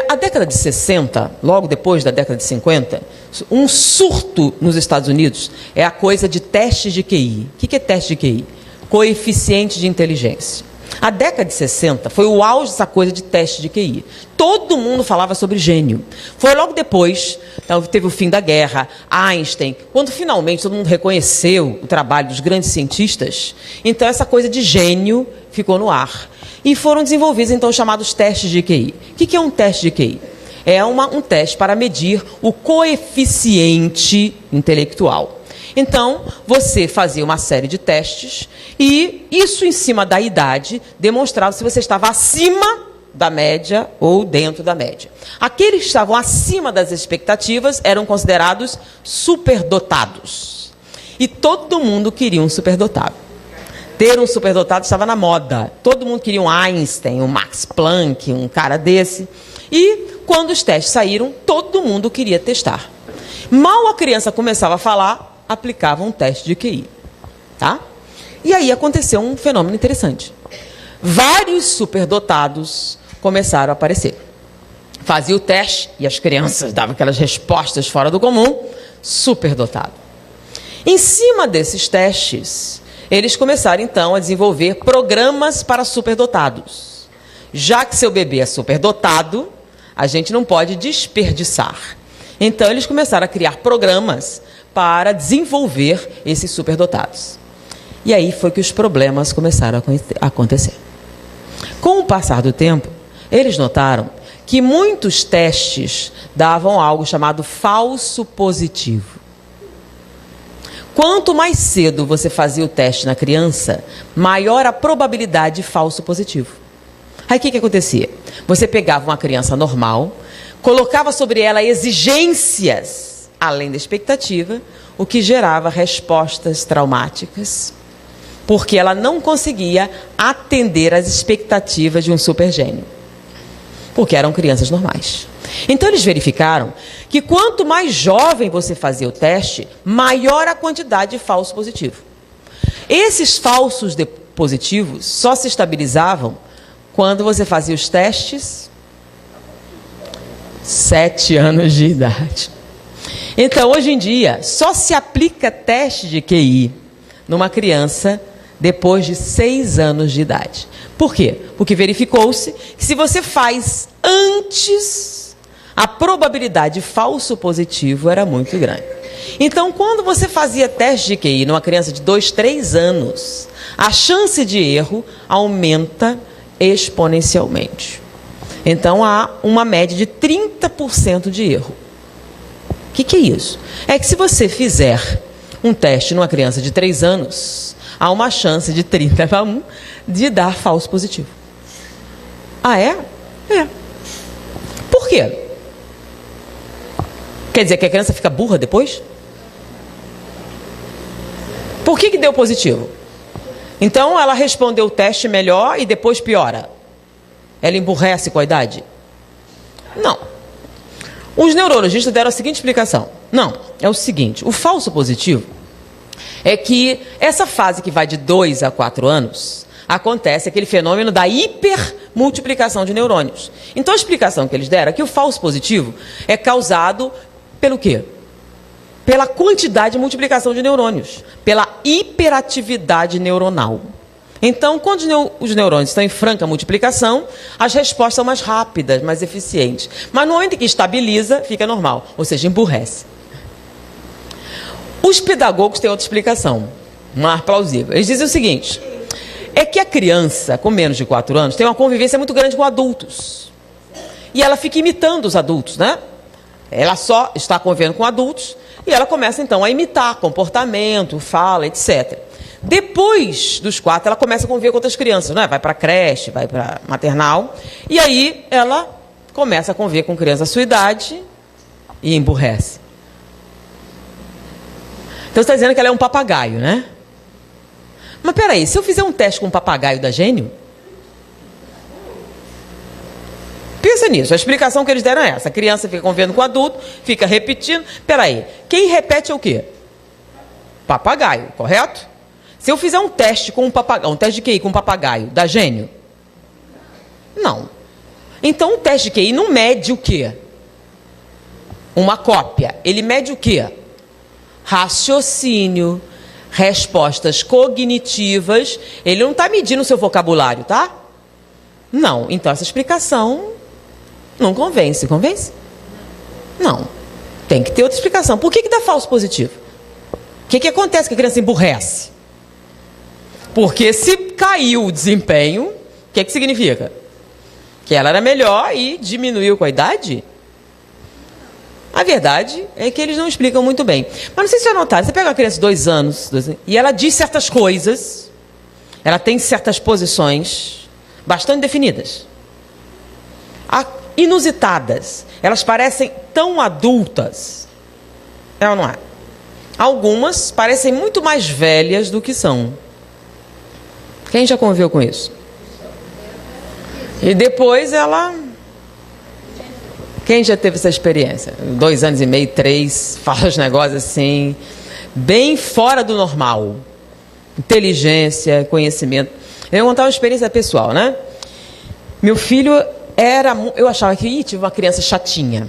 Speaker 2: A década de 60, logo depois da década de 50, um surto nos Estados Unidos é a coisa de testes de QI. O que é teste de QI? Coeficiente de inteligência. A década de 60 foi o auge dessa coisa de teste de QI. Todo mundo falava sobre gênio. Foi logo depois, então, teve o fim da guerra, Einstein, quando finalmente todo mundo reconheceu o trabalho dos grandes cientistas, então essa coisa de gênio ficou no ar. E foram desenvolvidos, então, os chamados testes de QI. O que é um teste de QI? É um teste para medir o coeficiente intelectual. Então, você fazia uma série de testes e isso, em cima da idade, demonstrava se você estava acima da média ou dentro da média. Aqueles que estavam acima das expectativas eram considerados superdotados. E todo mundo queria um superdotado. Ter um superdotado estava na moda. Todo mundo queria um Einstein, um Max Planck, um cara desse. E, quando os testes saíram, todo mundo queria testar. Mal a criança começava a falar, aplicava um teste de QI. Tá? E aí aconteceu um fenômeno interessante. Vários superdotados começaram a aparecer. Fazia o teste e as crianças davam aquelas respostas fora do comum, superdotado. Em cima desses testes, eles começaram então a desenvolver programas para superdotados. Já que seu bebê é superdotado, a gente não pode desperdiçar. Então eles começaram a criar programas para desenvolver esses superdotados. E aí foi que os problemas começaram a acontecer. Com o passar do tempo, eles notaram que muitos testes davam algo chamado falso positivo. Quanto mais cedo você fazia o teste na criança, maior a probabilidade de falso positivo. Aí o que acontecia? Você pegava uma criança normal, colocava sobre ela exigências além da expectativa, o que gerava respostas traumáticas, porque ela não conseguia atender às expectativas de um supergênio, porque eram crianças normais. Então eles verificaram que quanto mais jovem você fazia o teste, maior a quantidade de falso positivo. Esses falsos positivos só se estabilizavam quando você fazia os testes 7 anos de idade. Então, hoje em dia, só se aplica teste de QI numa criança depois de 6 anos de idade. Por quê? Porque verificou-se que se você faz antes, a probabilidade de falso positivo era muito grande. Então, quando você fazia teste de QI numa criança de 2, 3 anos, a chance de erro aumenta exponencialmente. Então, há uma média de 30% de erro. O que é isso? É que se você fizer um teste numa criança de 3 anos, há uma chance de 30 para 1 de dar falso positivo. Ah, é? É. Por quê? Quer dizer que a criança fica burra depois? Por que deu positivo? Então ela respondeu o teste melhor e depois piora. Ela emburrece com a idade? Não. Os neurologistas deram a seguinte explicação. Não, é o seguinte, o falso positivo é que essa fase que vai de 2 a 4 anos, acontece aquele fenômeno da hipermultiplicação de neurônios. Então a explicação que eles deram é que o falso positivo é causado pelo quê? Pela quantidade de multiplicação de neurônios, pela hiperatividade neuronal. Então, quando os neurônios estão em franca multiplicação, as respostas são mais rápidas, mais eficientes. Mas no momento em que estabiliza, fica normal, ou seja, emburrece. Os pedagogos têm outra explicação, mais plausível. Eles dizem o seguinte, é que a criança com menos de 4 anos tem uma convivência muito grande com adultos. E ela fica imitando os adultos, né? Ela só está convivendo com adultos e ela começa então a imitar comportamento, fala, etc. Depois dos 4, ela começa a conviver com outras crianças, né? Vai para a creche, vai para maternal. E aí ela começa a conviver com crianças da sua idade e emburrece. Então você está dizendo que ela é um papagaio, né? Mas peraí, se eu fizer um teste com um papagaio da Gênio? Pensa nisso, a explicação que eles deram é essa. A criança fica convivendo com o adulto, fica repetindo. Peraí, quem repete é o quê? Papagaio, correto? Se eu fizer um teste com um papagaio, um teste de QI com um papagaio da Gênio? Não. Então o teste de QI não mede o quê? Uma cópia. Ele mede o quê? Raciocínio, respostas cognitivas. Ele não está medindo o seu vocabulário, tá? Não. Então essa explicação não convence. Convence? Não. Tem que ter outra explicação. Por que dá falso positivo? O que acontece que a criança emburrece? Porque se caiu o desempenho, o que significa? Que ela era melhor e diminuiu com a idade? A verdade é que eles não explicam muito bem. Mas não sei se já notaram, você pega uma criança de 2 anos, e ela diz certas coisas, ela tem certas posições bastante definidas, inusitadas. Elas parecem tão adultas. É ou não é? Algumas parecem muito mais velhas do que são. Quem já conviveu com isso? E depois ela... Quem já teve essa experiência? 2 anos e meio, 3, fala os negócios assim, bem fora do normal. Inteligência, conhecimento. Eu vou contar uma experiência pessoal, né? Meu filho eu achava que tive uma criança chatinha.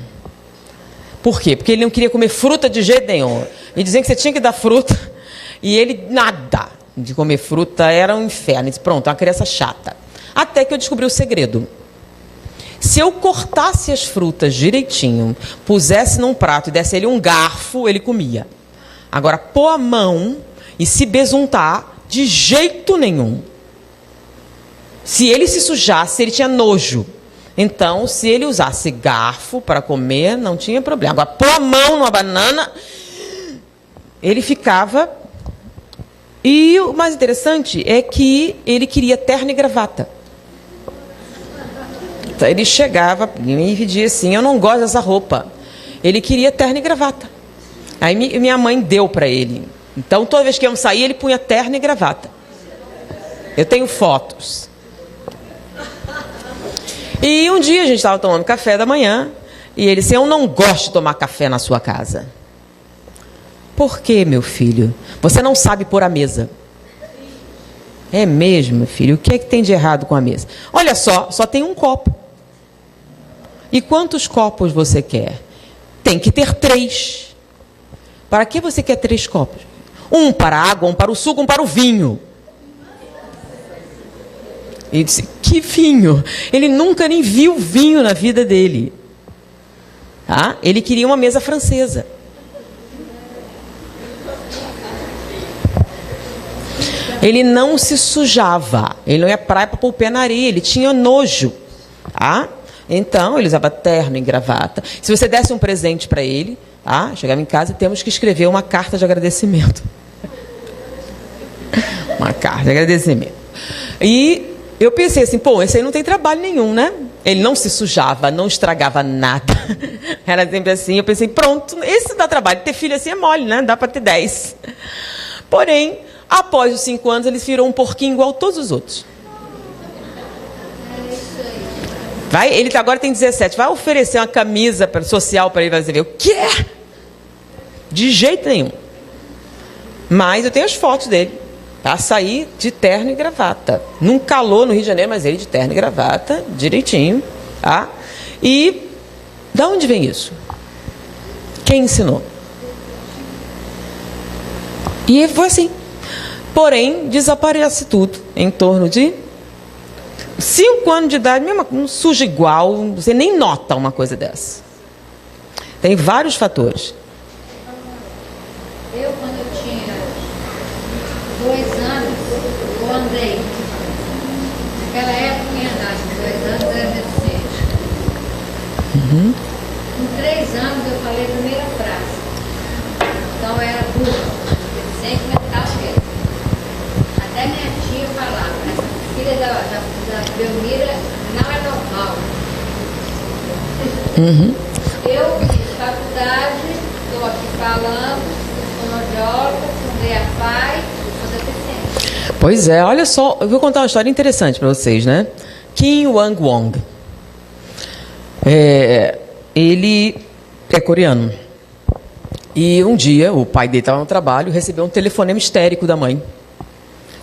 Speaker 2: Por quê? Porque ele não queria comer fruta de jeito nenhum. E diziam que você tinha que dar fruta, e ele nada de comer fruta, era um inferno. Disse, pronto, uma criança chata. Até que eu descobri o segredo. Se eu cortasse as frutas direitinho, pusesse num prato e desse ele um garfo, ele comia. Agora, pôr a mão e se besuntar, de jeito nenhum. Se ele se sujasse, ele tinha nojo. Então, se ele usasse garfo para comer, não tinha problema. Agora, pôr a mão numa banana, ele ficava... E o mais interessante é que ele queria terno e gravata. Então, ele chegava e me pedia assim, eu não gosto dessa roupa. Ele queria terno e gravata. Aí minha mãe deu para ele. Então, toda vez que eu saía, ele punha terno e gravata. Eu tenho fotos. E um dia a gente estava tomando café da manhã e ele disse, eu não gosto de tomar café na sua casa. Por quê, meu filho? Você não sabe pôr a mesa. É mesmo, filho? O que é que tem de errado com a mesa? Olha só tem um copo. E quantos copos você quer? Tem que ter 3. Para que você quer 3 copos? Um para a água, um para o suco, um para o vinho. Ele disse, que vinho? Ele nunca nem viu vinho na vida dele. Tá? Ele queria uma mesa francesa. Ele não se sujava. Ele não ia à praia para pôr o pé na areia. Ele tinha nojo. Tá? Então, ele usava terno e gravata. Se você desse um presente para ele, tá? Chegava em casa e temos que escrever uma carta de agradecimento. Uma carta de agradecimento. E eu pensei assim, pô, esse aí não tem trabalho nenhum, né? Ele não se sujava, não estragava nada. Era sempre assim. Eu pensei, pronto, esse dá trabalho. Ter filho assim é mole, né? Dá para ter 10. Porém, após os 5 anos, ele virou um porquinho igual a todos os outros. Ele agora tem 17. Vai oferecer uma camisa social para ele, vai dizer, o quê? De jeito nenhum. Mas eu tenho as fotos dele. Tá? Sair de terno e gravata. Num calor no Rio de Janeiro, mas ele de terno e gravata, direitinho. Tá? E da onde vem isso? Quem ensinou? E foi assim. Porém, desaparece tudo em torno de 5 anos de idade, mesmo, não suja igual, você nem nota uma coisa dessa. Tem vários fatores.
Speaker 3: Eu, quando eu tinha 2 anos, eu andei. Naquela época, eu andava, 2 anos era deficiente. Com 3 anos, eu falei a primeira frase. Então, eu era burra, deficiente mental mesmo. Até minha tia falava, essa filha da Belmira não é normal. Eu fiz faculdade, estou aqui falando, sou fonoaudióloga, fundei a PAI, sou deficiente.
Speaker 2: Pois é, olha só, eu vou contar uma história interessante para vocês, né? Kim Wang-won. Ele é coreano. E um dia, o pai dele estava no trabalho e recebeu um telefonema histérico da mãe.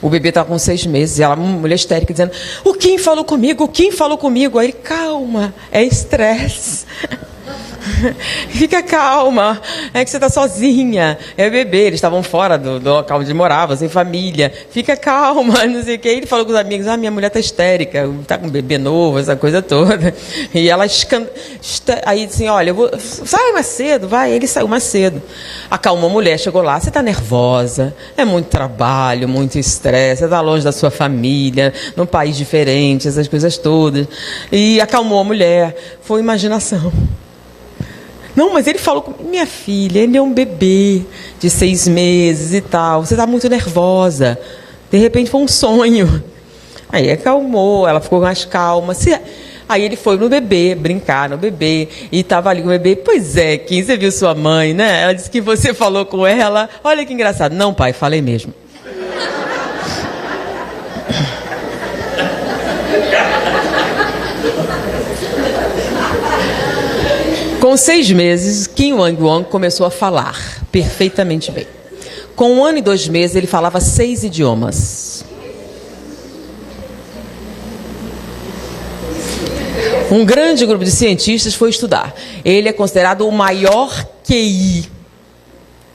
Speaker 2: O bebê estava com 6 meses e ela, uma mulher histérica, dizendo, o Kim falou comigo, o Kim falou comigo. Aí ele, calma, é estresse. Fica calma, é que você está sozinha, é bebê, eles estavam fora do local onde morava, sem família, fica calma, não sei o que. Ele falou com os amigos, minha mulher está histérica, está com um bebê novo, essa coisa toda. E ela aí disse, olha, sai mais cedo, vai. Ele saiu mais cedo, acalmou a mulher, chegou lá, você está nervosa, é muito trabalho, muito estresse, você está longe da sua família, num país diferente, essas coisas todas. E acalmou a mulher, foi imaginação. Não, mas ele falou com minha filha, ele é um bebê de 6 meses e tal, você está muito nervosa. De repente foi um sonho. Aí acalmou, ela ficou mais calma. Aí ele foi no bebê, brincar no bebê, e estava ali com o bebê. Pois é, Kim, você viu sua mãe, né? Ela disse que você falou com ela. Olha que engraçado. Não, pai, falei mesmo. Com 6 meses, Kim Wang-won começou a falar perfeitamente bem. Com 1 ano e 2 meses, ele falava 6 idiomas. Um grande grupo de cientistas foi estudar. Ele é considerado o maior QI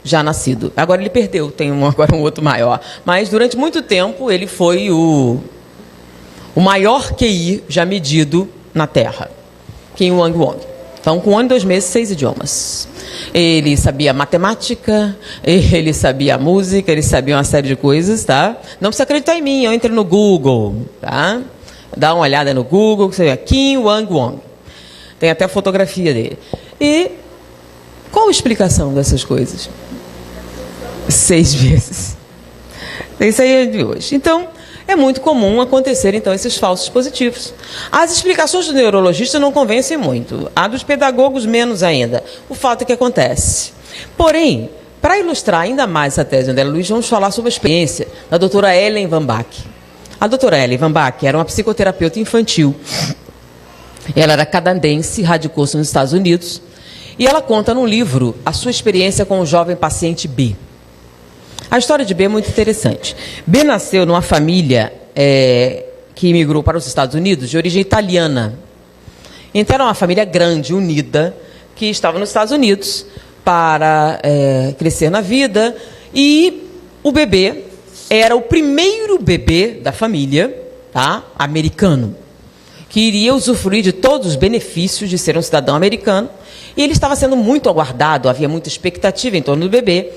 Speaker 2: já nascido. Agora ele perdeu, tem agora um outro maior. Mas durante muito tempo, ele foi o maior QI já medido na Terra. Kim Wang-won. Então, com 1 ano e 2 meses, 6 idiomas. Ele sabia matemática, ele sabia música, ele sabia uma série de coisas, tá? Não precisa acreditar em mim, eu entro no Google, tá? Dá uma olhada no Google, que você vê, Kim Wang-won. Tem até a fotografia dele. E qual a explicação dessas coisas? 6 vezes. Isso aí é de hoje. Então, é muito comum acontecer, então, esses falsos positivos. As explicações do neurologista não convencem muito. A dos pedagogos, menos ainda. O fato é que acontece. Porém, para ilustrar ainda mais essa tese, André Luiz, vamos falar sobre a experiência da doutora Ellen Van Bach. A doutora Ellen Van Bach era uma psicoterapeuta infantil. Ela era canadense, radicou-se nos Estados Unidos. E ela conta num livro a sua experiência com o jovem paciente B. A história de B é muito interessante. B nasceu numa família que imigrou para os Estados Unidos de origem italiana. Então era uma família grande, unida, que estava nos Estados Unidos para crescer na vida. E o bebê era o primeiro bebê da família, tá? Americano, que iria usufruir de todos os benefícios de ser um cidadão americano. E ele estava sendo muito aguardado, havia muita expectativa em torno do bebê.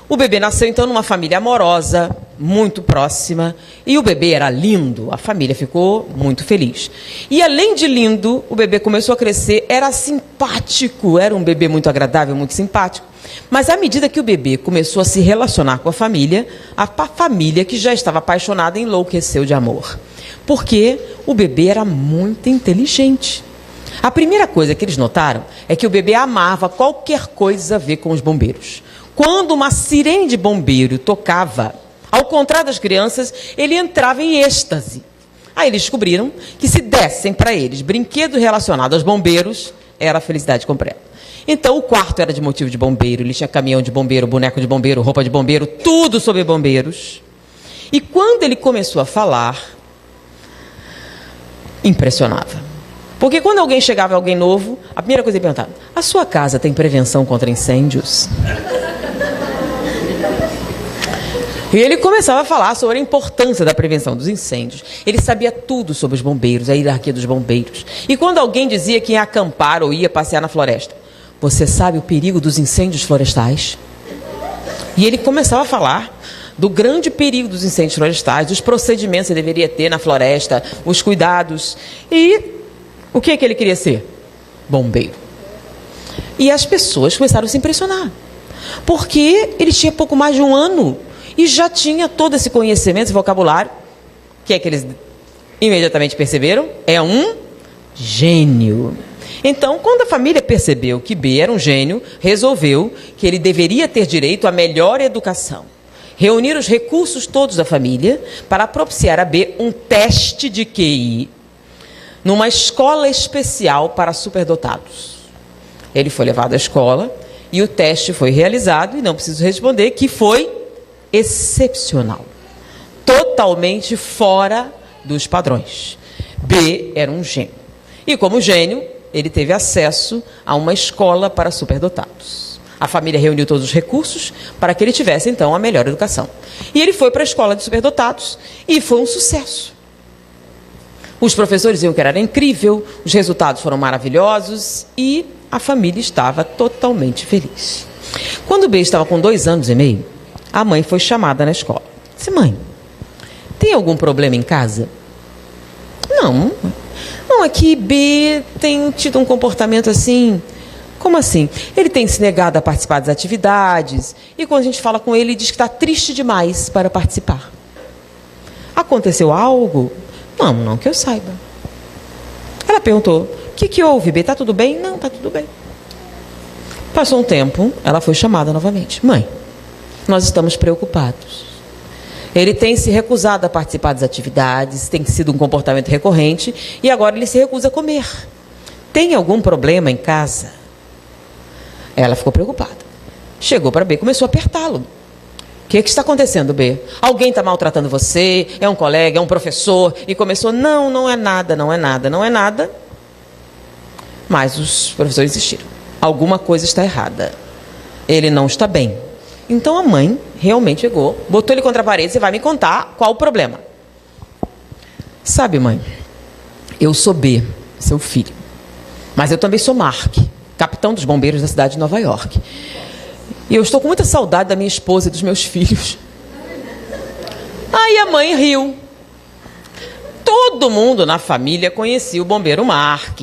Speaker 2: O bebê nasceu, então, numa família amorosa, muito próxima, e o bebê era lindo, a família ficou muito feliz. E, além de lindo, o bebê começou a crescer, era simpático, era um bebê muito agradável, muito simpático. Mas à medida que o bebê começou a se relacionar com a família que já estava apaixonada enlouqueceu de amor. Porque o bebê era muito inteligente. A primeira coisa que eles notaram é que o bebê amava qualquer coisa a ver com os bombeiros. Quando uma sirene de bombeiro tocava, ao contrário das crianças, ele entrava em êxtase. Aí eles descobriram que se dessem para eles brinquedos relacionados aos bombeiros, era a felicidade completa. Então o quarto era de motivo de bombeiro, ele tinha caminhão de bombeiro, boneco de bombeiro, roupa de bombeiro, tudo sobre bombeiros. E quando ele começou a falar, impressionava. Porque quando alguém chegava, alguém novo, a primeira coisa que ele perguntava: a sua casa tem prevenção contra incêndios? E ele começava a falar sobre a importância da prevenção dos incêndios. Ele sabia tudo sobre os bombeiros, a hierarquia dos bombeiros. E quando alguém dizia que ia acampar ou ia passear na floresta: você sabe o perigo dos incêndios florestais? E ele começava a falar do grande perigo dos incêndios florestais, dos procedimentos que deveria ter na floresta, os cuidados. E o que ele queria ser? Bombeiro. E as pessoas começaram a se impressionar, porque ele tinha pouco mais de 1 ano e já tinha todo esse conhecimento, esse vocabulário. O que eles imediatamente perceberam? É um gênio. Então, quando a família percebeu que B era um gênio, resolveu que ele deveria ter direito à melhor educação. Reunir os recursos todos da família para propiciar a B um teste de QI numa escola especial para superdotados. Ele foi levado à escola e o teste foi realizado, e não preciso responder que foi excepcional. Totalmente fora dos padrões. B era um gênio. E como gênio, ele teve acesso a uma escola para superdotados. A família reuniu todos os recursos para que ele tivesse, então, a melhor educação. E ele foi para a escola de superdotados e foi um sucesso. Os professores diziam que era incrível, os resultados foram maravilhosos e a família estava totalmente feliz. Quando o B estava com 2 anos e meio, a mãe foi chamada na escola. Disse: mãe, tem algum problema em casa? Não, é que B tem tido um comportamento assim. Como assim? Ele tem se negado a participar das atividades e quando a gente fala com ele, ele diz que está triste demais para participar. Aconteceu algo? Não que eu saiba. Ela perguntou: o que houve, B? Está tudo bem? Não, está tudo bem. Passou um tempo, ela foi chamada novamente. Mãe, nós estamos preocupados. Ele tem se recusado a participar das atividades, tem sido um comportamento recorrente e agora ele se recusa a comer. Tem algum problema em casa? Ela ficou preocupada. Chegou para B, começou a apertá-lo. O que está acontecendo, B? Alguém está maltratando você? É um colega? É um professor? E começou: não é nada. Mas os professores insistiram: alguma coisa está errada. Ele não está bem. Então a mãe realmente chegou, botou ele contra a parede: você vai me contar qual o problema. Sabe, mãe, eu sou B, seu filho. Mas eu também sou Mark, capitão dos bombeiros da cidade de Nova York. E eu estou com muita saudade da minha esposa e dos meus filhos. Aí a mãe riu. Todo mundo na família conhecia o bombeiro Mark.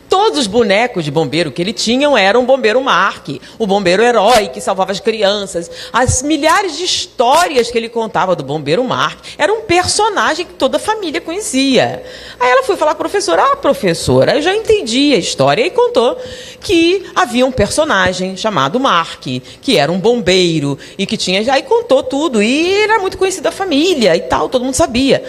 Speaker 2: Todos os bonecos de bombeiro que ele tinha eram o bombeiro Mark, o bombeiro herói que salvava as crianças. As milhares de histórias que ele contava do bombeiro Mark, era um personagem que toda a família conhecia. Aí ela foi falar com a professora: professora, eu já entendi a história. E contou que havia um personagem chamado Mark, que era um bombeiro e que tinha... Aí contou tudo e era muito conhecido da família e tal, todo mundo sabia.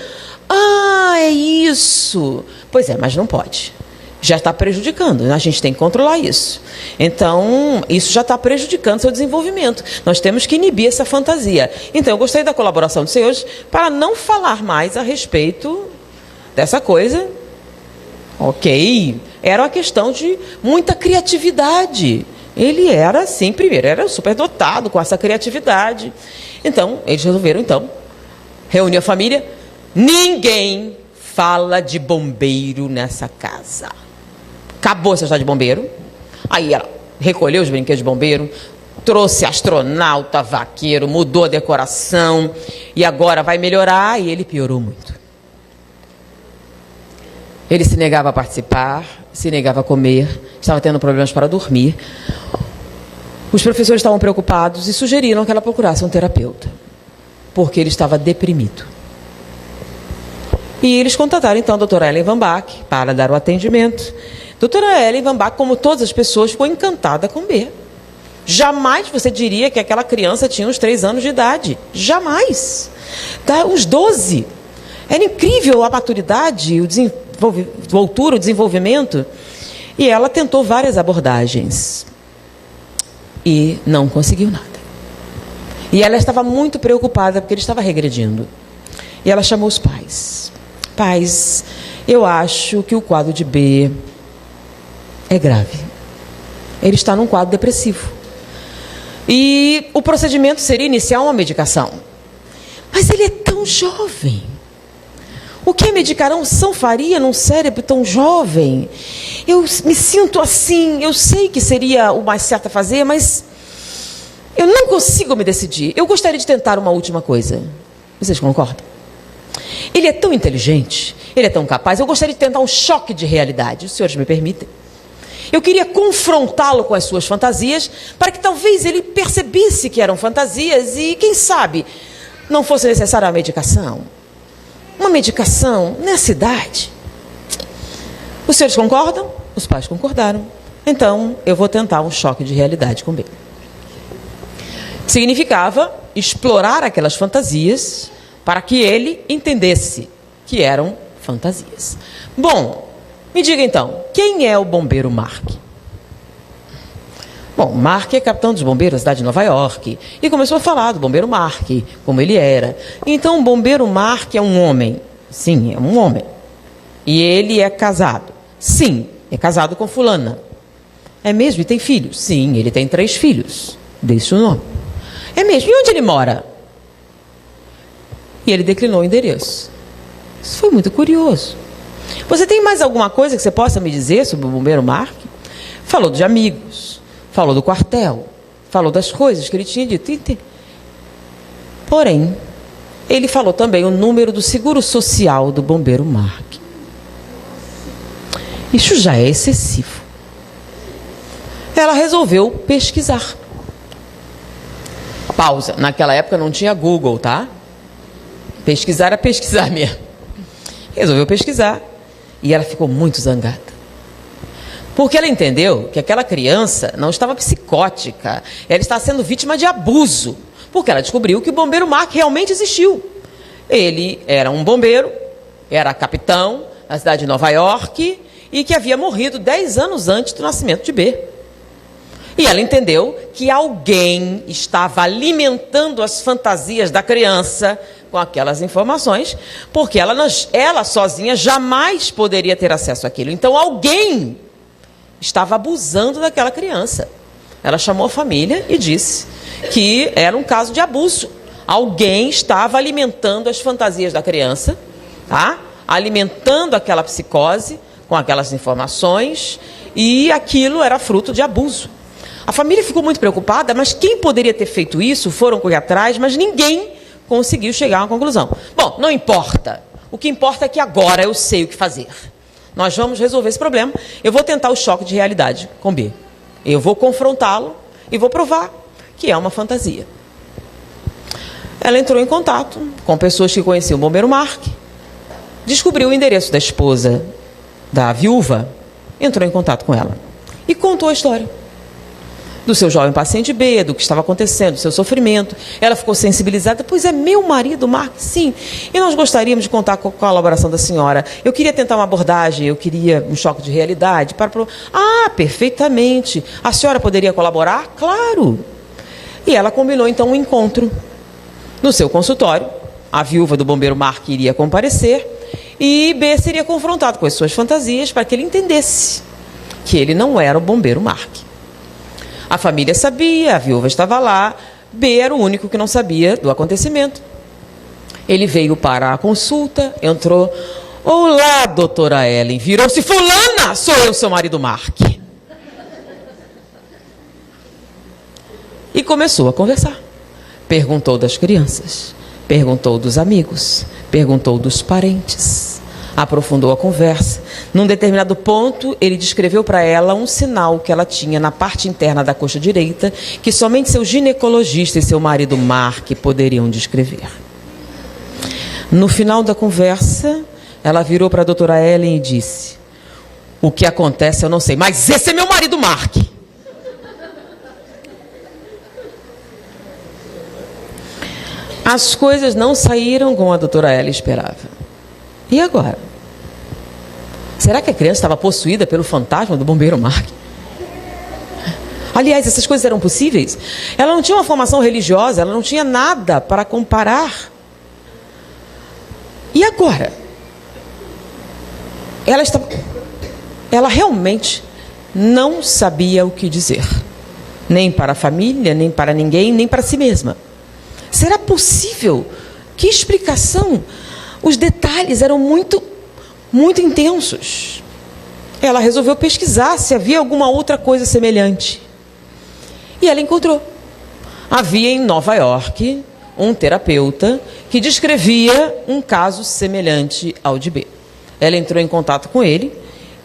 Speaker 2: É isso. Pois é, mas não pode. Já está prejudicando, a gente tem que controlar isso. Então, isso já está prejudicando seu desenvolvimento. Nós temos que inibir essa fantasia. Então, eu gostei da colaboração dos senhores para não falar mais a respeito dessa coisa. Ok, era uma questão de muita criatividade. Ele era assim, primeiro, era superdotado com essa criatividade. Então, eles resolveram, reunir a família. Ninguém fala de bombeiro nessa casa. Acabou essa história de bombeiro. Aí ela recolheu os brinquedos de bombeiro, trouxe astronauta, vaqueiro, mudou a decoração e agora vai melhorar. E ele piorou muito. Ele se negava a participar, se negava a comer, estava tendo problemas para dormir. Os professores estavam preocupados e sugeriram que ela procurasse um terapeuta, porque ele estava deprimido. E eles contataram então a doutora Ellen Van Bach para dar o atendimento. Doutora Ellen Van Bach, como todas as pessoas, ficou encantada com B. Jamais você diria que aquela criança tinha uns 3 anos de idade. Jamais. Tá? Uns 12. Era incrível a maturidade, a altura, o desenvolvimento. E ela tentou várias abordagens. E não conseguiu nada. E ela estava muito preocupada, porque ele estava regredindo. E ela chamou os pais. Pais, eu acho que o quadro de B é grave. Ele está num quadro depressivo. E o procedimento seria iniciar uma medicação. Mas ele é tão jovem. O que a medicação faria num cérebro tão jovem? Eu me sinto assim, eu sei que seria o mais certo a fazer, mas eu não consigo me decidir. Eu gostaria de tentar uma última coisa. Vocês concordam? Ele é tão inteligente, ele é tão capaz, eu gostaria de tentar um choque de realidade. Os senhores me permitem? Eu queria confrontá-lo com as suas fantasias, para que talvez ele percebesse que eram fantasias e, quem sabe, não fosse necessária a medicação. Uma medicação nessa idade. Os senhores concordam? Os pais concordaram. Então, eu vou tentar um choque de realidade com B. Significava explorar aquelas fantasias para que ele entendesse que eram fantasias. Bom, me diga então, quem é o bombeiro Mark? Bom, Mark é capitão dos bombeiros da cidade de Nova York e começou a falar do bombeiro Mark, como ele era. Então, o bombeiro Mark é um homem. Sim, é um homem. E ele é casado. Sim, é casado com fulana. É mesmo? E tem filhos? Sim, ele tem 3 filhos. Deixe o nome. É mesmo? E onde ele mora? E ele declinou o endereço. Isso foi muito curioso. Você tem mais alguma coisa que você possa me dizer sobre o bombeiro Mark? Falou de amigos, falou do quartel, falou das coisas que ele tinha dito. Porém, ele falou também o número do seguro social do bombeiro Mark. Isso já é excessivo. Ela resolveu pesquisar. Pausa. Naquela época não tinha Google, tá? Pesquisar era pesquisar mesmo. Resolveu pesquisar. E ela ficou muito zangada. Porque ela entendeu que aquela criança não estava psicótica. Ela estava sendo vítima de abuso. Porque ela descobriu que o bombeiro Mark realmente existiu. Ele era um bombeiro, era capitão na cidade de Nova York e que havia morrido 10 anos antes do nascimento de B. E ela entendeu que alguém estava alimentando as fantasias da criança com aquelas informações, porque ela sozinha jamais poderia ter acesso àquilo. Então alguém estava abusando daquela criança. Ela chamou a família e disse que era um caso de abuso. Alguém estava alimentando as fantasias da criança, tá? Alimentando aquela psicose com aquelas informações, e aquilo era fruto de abuso. A família ficou muito preocupada, mas quem poderia ter feito isso? Foram correr atrás, mas ninguém conseguiu chegar a uma conclusão. Bom, não importa. O que importa é que agora eu sei o que fazer. Nós vamos resolver esse problema. Eu vou tentar o choque de realidade com B. Eu vou confrontá-lo e vou provar que é uma fantasia. Ela entrou em contato com pessoas que conheciam o bombeiro Mark, descobriu o endereço da esposa da viúva, entrou em contato com ela e contou a história do seu jovem paciente B, do que estava acontecendo, do seu sofrimento. Ela ficou sensibilizada. Pois é, meu marido, Mark, sim. E nós gostaríamos de contar com a colaboração da senhora. Eu queria tentar uma abordagem, eu queria um choque de realidade. Ah, perfeitamente. A senhora poderia colaborar? Claro. E ela combinou, então, um encontro no seu consultório. A viúva do bombeiro Mark iria comparecer e B seria confrontado com as suas fantasias para que ele entendesse que ele não era o bombeiro Mark. A família sabia, a viúva estava lá, B era o único que não sabia do acontecimento. Ele veio para a consulta, entrou. Olá, doutora Ellen. Virou-se: fulana, sou eu, seu marido Mark. E começou a conversar. Perguntou das crianças, perguntou dos amigos, perguntou dos parentes. Aprofundou a conversa. Num determinado ponto, ele descreveu para ela um sinal que ela tinha na parte interna da coxa direita, que somente seu ginecologista e seu marido Mark poderiam descrever. No final da conversa, ela virou para a doutora Ellen e disse: o que acontece eu não sei, mas esse é meu marido Mark. As coisas não saíram como a doutora Ellen esperava. E agora? Será que a criança estava possuída pelo fantasma do bombeiro Mark? Aliás, essas coisas eram possíveis? Ela não tinha uma formação religiosa, ela não tinha nada para comparar. E agora? Ela realmente não sabia o que dizer. Nem para a família, nem para ninguém, nem para si mesma. Será possível? Que explicação? Os detalhes eram muito intensos. Ela resolveu pesquisar se havia alguma outra coisa semelhante. E ela encontrou. Havia em Nova York um terapeuta que descrevia um caso semelhante ao de B. Ela entrou em contato com ele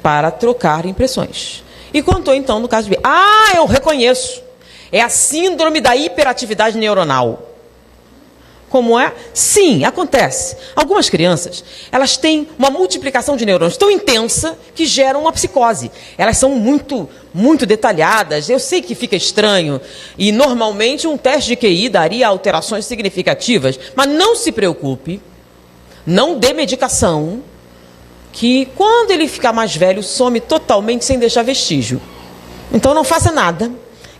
Speaker 2: para trocar impressões. E contou então no caso de B. Ah, eu reconheço. É a síndrome da hiperatividade neuronal. Como é? Sim, acontece. Algumas crianças, elas têm uma multiplicação de neurônios tão intensa que geram uma psicose. Elas são muito detalhadas. Eu sei que fica estranho. E normalmente um teste de QI daria alterações significativas. Mas não se preocupe. Não dê medicação. Que quando ele ficar mais velho, some totalmente sem deixar vestígio. Então não faça nada.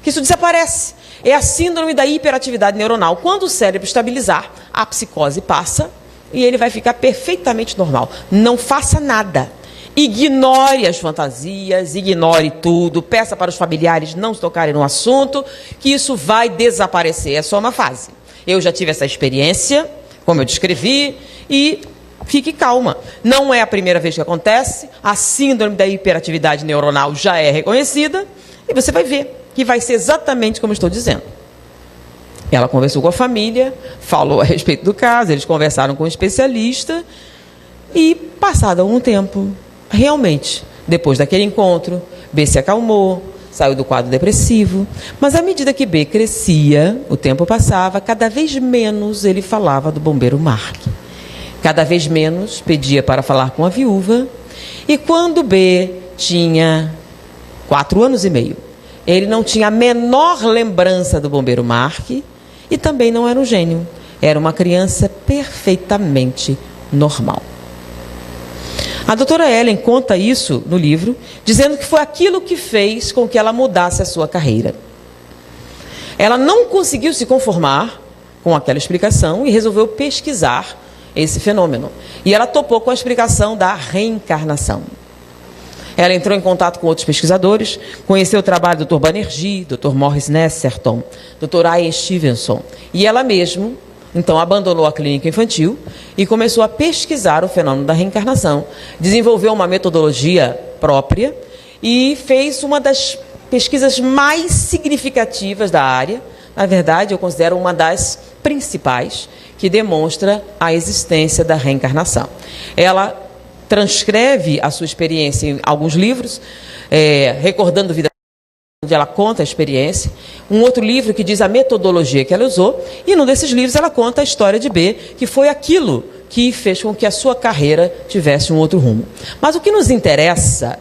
Speaker 2: Que isso desaparece. É a síndrome da hiperatividade neuronal. Quando o cérebro estabilizar, a psicose passa e ele vai ficar perfeitamente normal. Não faça nada. Ignore as fantasias, ignore tudo, peça para os familiares não se tocarem no assunto, que isso vai desaparecer. É só uma fase. Eu já tive essa experiência, como eu descrevi, e fique calma. Não é a primeira vez que acontece, a síndrome da hiperatividade neuronal já é reconhecida, e você vai ver que vai ser exatamente como estou dizendo. Ela conversou com a família, falou a respeito do caso, eles conversaram com um especialista e, passado algum tempo, realmente, depois daquele encontro, B se acalmou, saiu do quadro depressivo, mas à medida que B crescia, o tempo passava, cada vez menos ele falava do bombeiro Mark. Cada vez menos pedia para falar com a viúva, e quando B tinha 4 anos e meio, ele não tinha a menor lembrança do bombeiro Mark e também não era um gênio. Era uma criança perfeitamente normal. A doutora Ellen conta isso no livro, dizendo que foi aquilo que fez com que ela mudasse a sua carreira. Ela não conseguiu se conformar com aquela explicação e resolveu pesquisar esse fenômeno. E ela topou com a explicação da reencarnação. Ela entrou em contato com outros pesquisadores, conheceu o trabalho do Dr. Banerjee, Dr. Morris Nesserton, Dr. Ian Stevenson. E ela mesma, então, abandonou a clínica infantil e começou a pesquisar o fenômeno da reencarnação. Desenvolveu uma metodologia própria e fez uma das pesquisas mais significativas da área. Na verdade, eu considero uma das principais, que demonstra a existência da reencarnação. Ela transcreve a sua experiência em alguns livros, recordando vida, onde ela conta a experiência. Um outro livro que diz a metodologia que ela usou. E num desses livros ela conta a história de B, que foi aquilo que fez com que a sua carreira tivesse um outro rumo. Mas o que nos interessa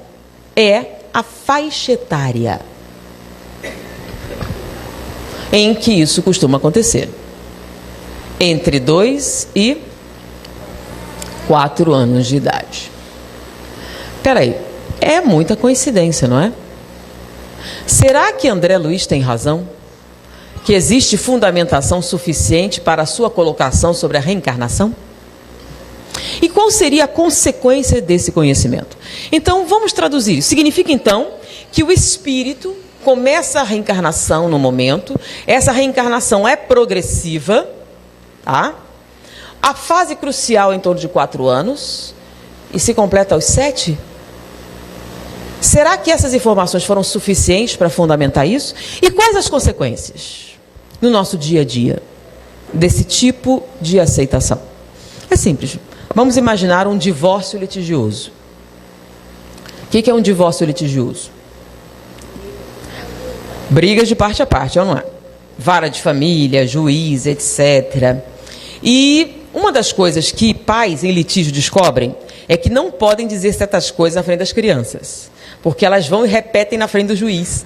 Speaker 2: é a faixa etária em que isso costuma acontecer. Entre 2 e 4 anos de idade. Peraí, é muita coincidência, não é? Será que André Luiz tem razão? Que existe fundamentação suficiente para a sua colocação sobre a reencarnação? E qual seria a consequência desse conhecimento? Então, vamos traduzir isso. Significa, então, que o espírito começa a reencarnação no momento, essa reencarnação é progressiva, tá? A fase crucial é em torno de 4 anos e se completa aos 7? Será que essas informações foram suficientes para fundamentar isso? E quais as consequências no nosso dia a dia desse tipo de aceitação? É simples. Vamos imaginar um divórcio litigioso. O que é um divórcio litigioso? Brigas de parte a parte, ou não é? Vara de família, juiz, etc. E uma das coisas que pais em litígio descobrem é que não podem dizer certas coisas na frente das crianças, porque elas vão e repetem na frente do juiz.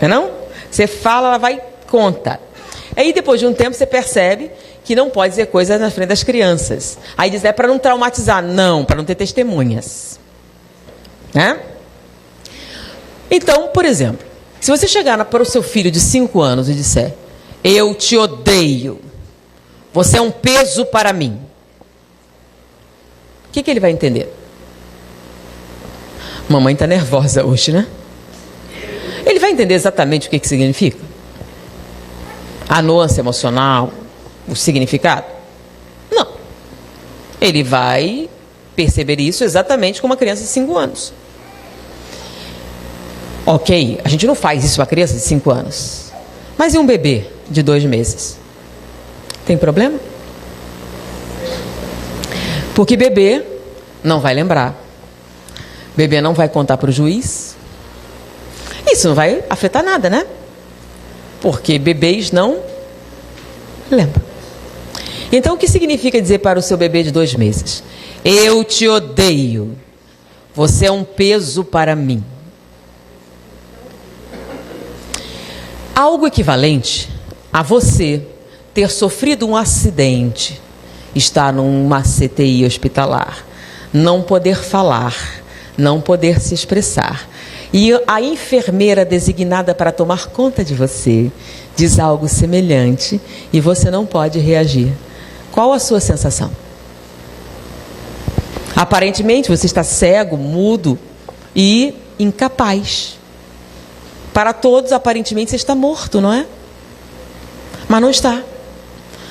Speaker 2: Não? Você fala, ela vai e conta. Aí depois de um tempo você percebe que não pode dizer coisas na frente das crianças. Aí diz, é para não traumatizar. Não, para não ter testemunhas. Né? Então, por exemplo, se você chegar para o seu filho de 5 anos e disser, eu te odeio, você é um peso para mim, o que ele vai entender? Mamãe está nervosa hoje, né? Ele vai entender exatamente o que significa? A nuance emocional, o significado? Não. Ele vai perceber isso exatamente como uma criança de 5 anos. Ok, a gente não faz isso para a criança de 5 anos. Mas e um bebê de 2 meses? Tem problema? Porque bebê não vai lembrar. Bebê não vai contar para o juiz. Isso não vai afetar nada, né? Porque bebês não lembram. Então, o que significa dizer para o seu bebê de 2 meses? Eu te odeio. Você é um peso para mim. Algo equivalente a você ter sofrido um acidente, estar numa CTI hospitalar, não poder falar, não poder se expressar. E a enfermeira designada para tomar conta de você diz algo semelhante e você não pode reagir. Qual a sua sensação? Aparentemente você está cego, mudo e incapaz. Para todos, aparentemente, você está morto, não é? Mas não está.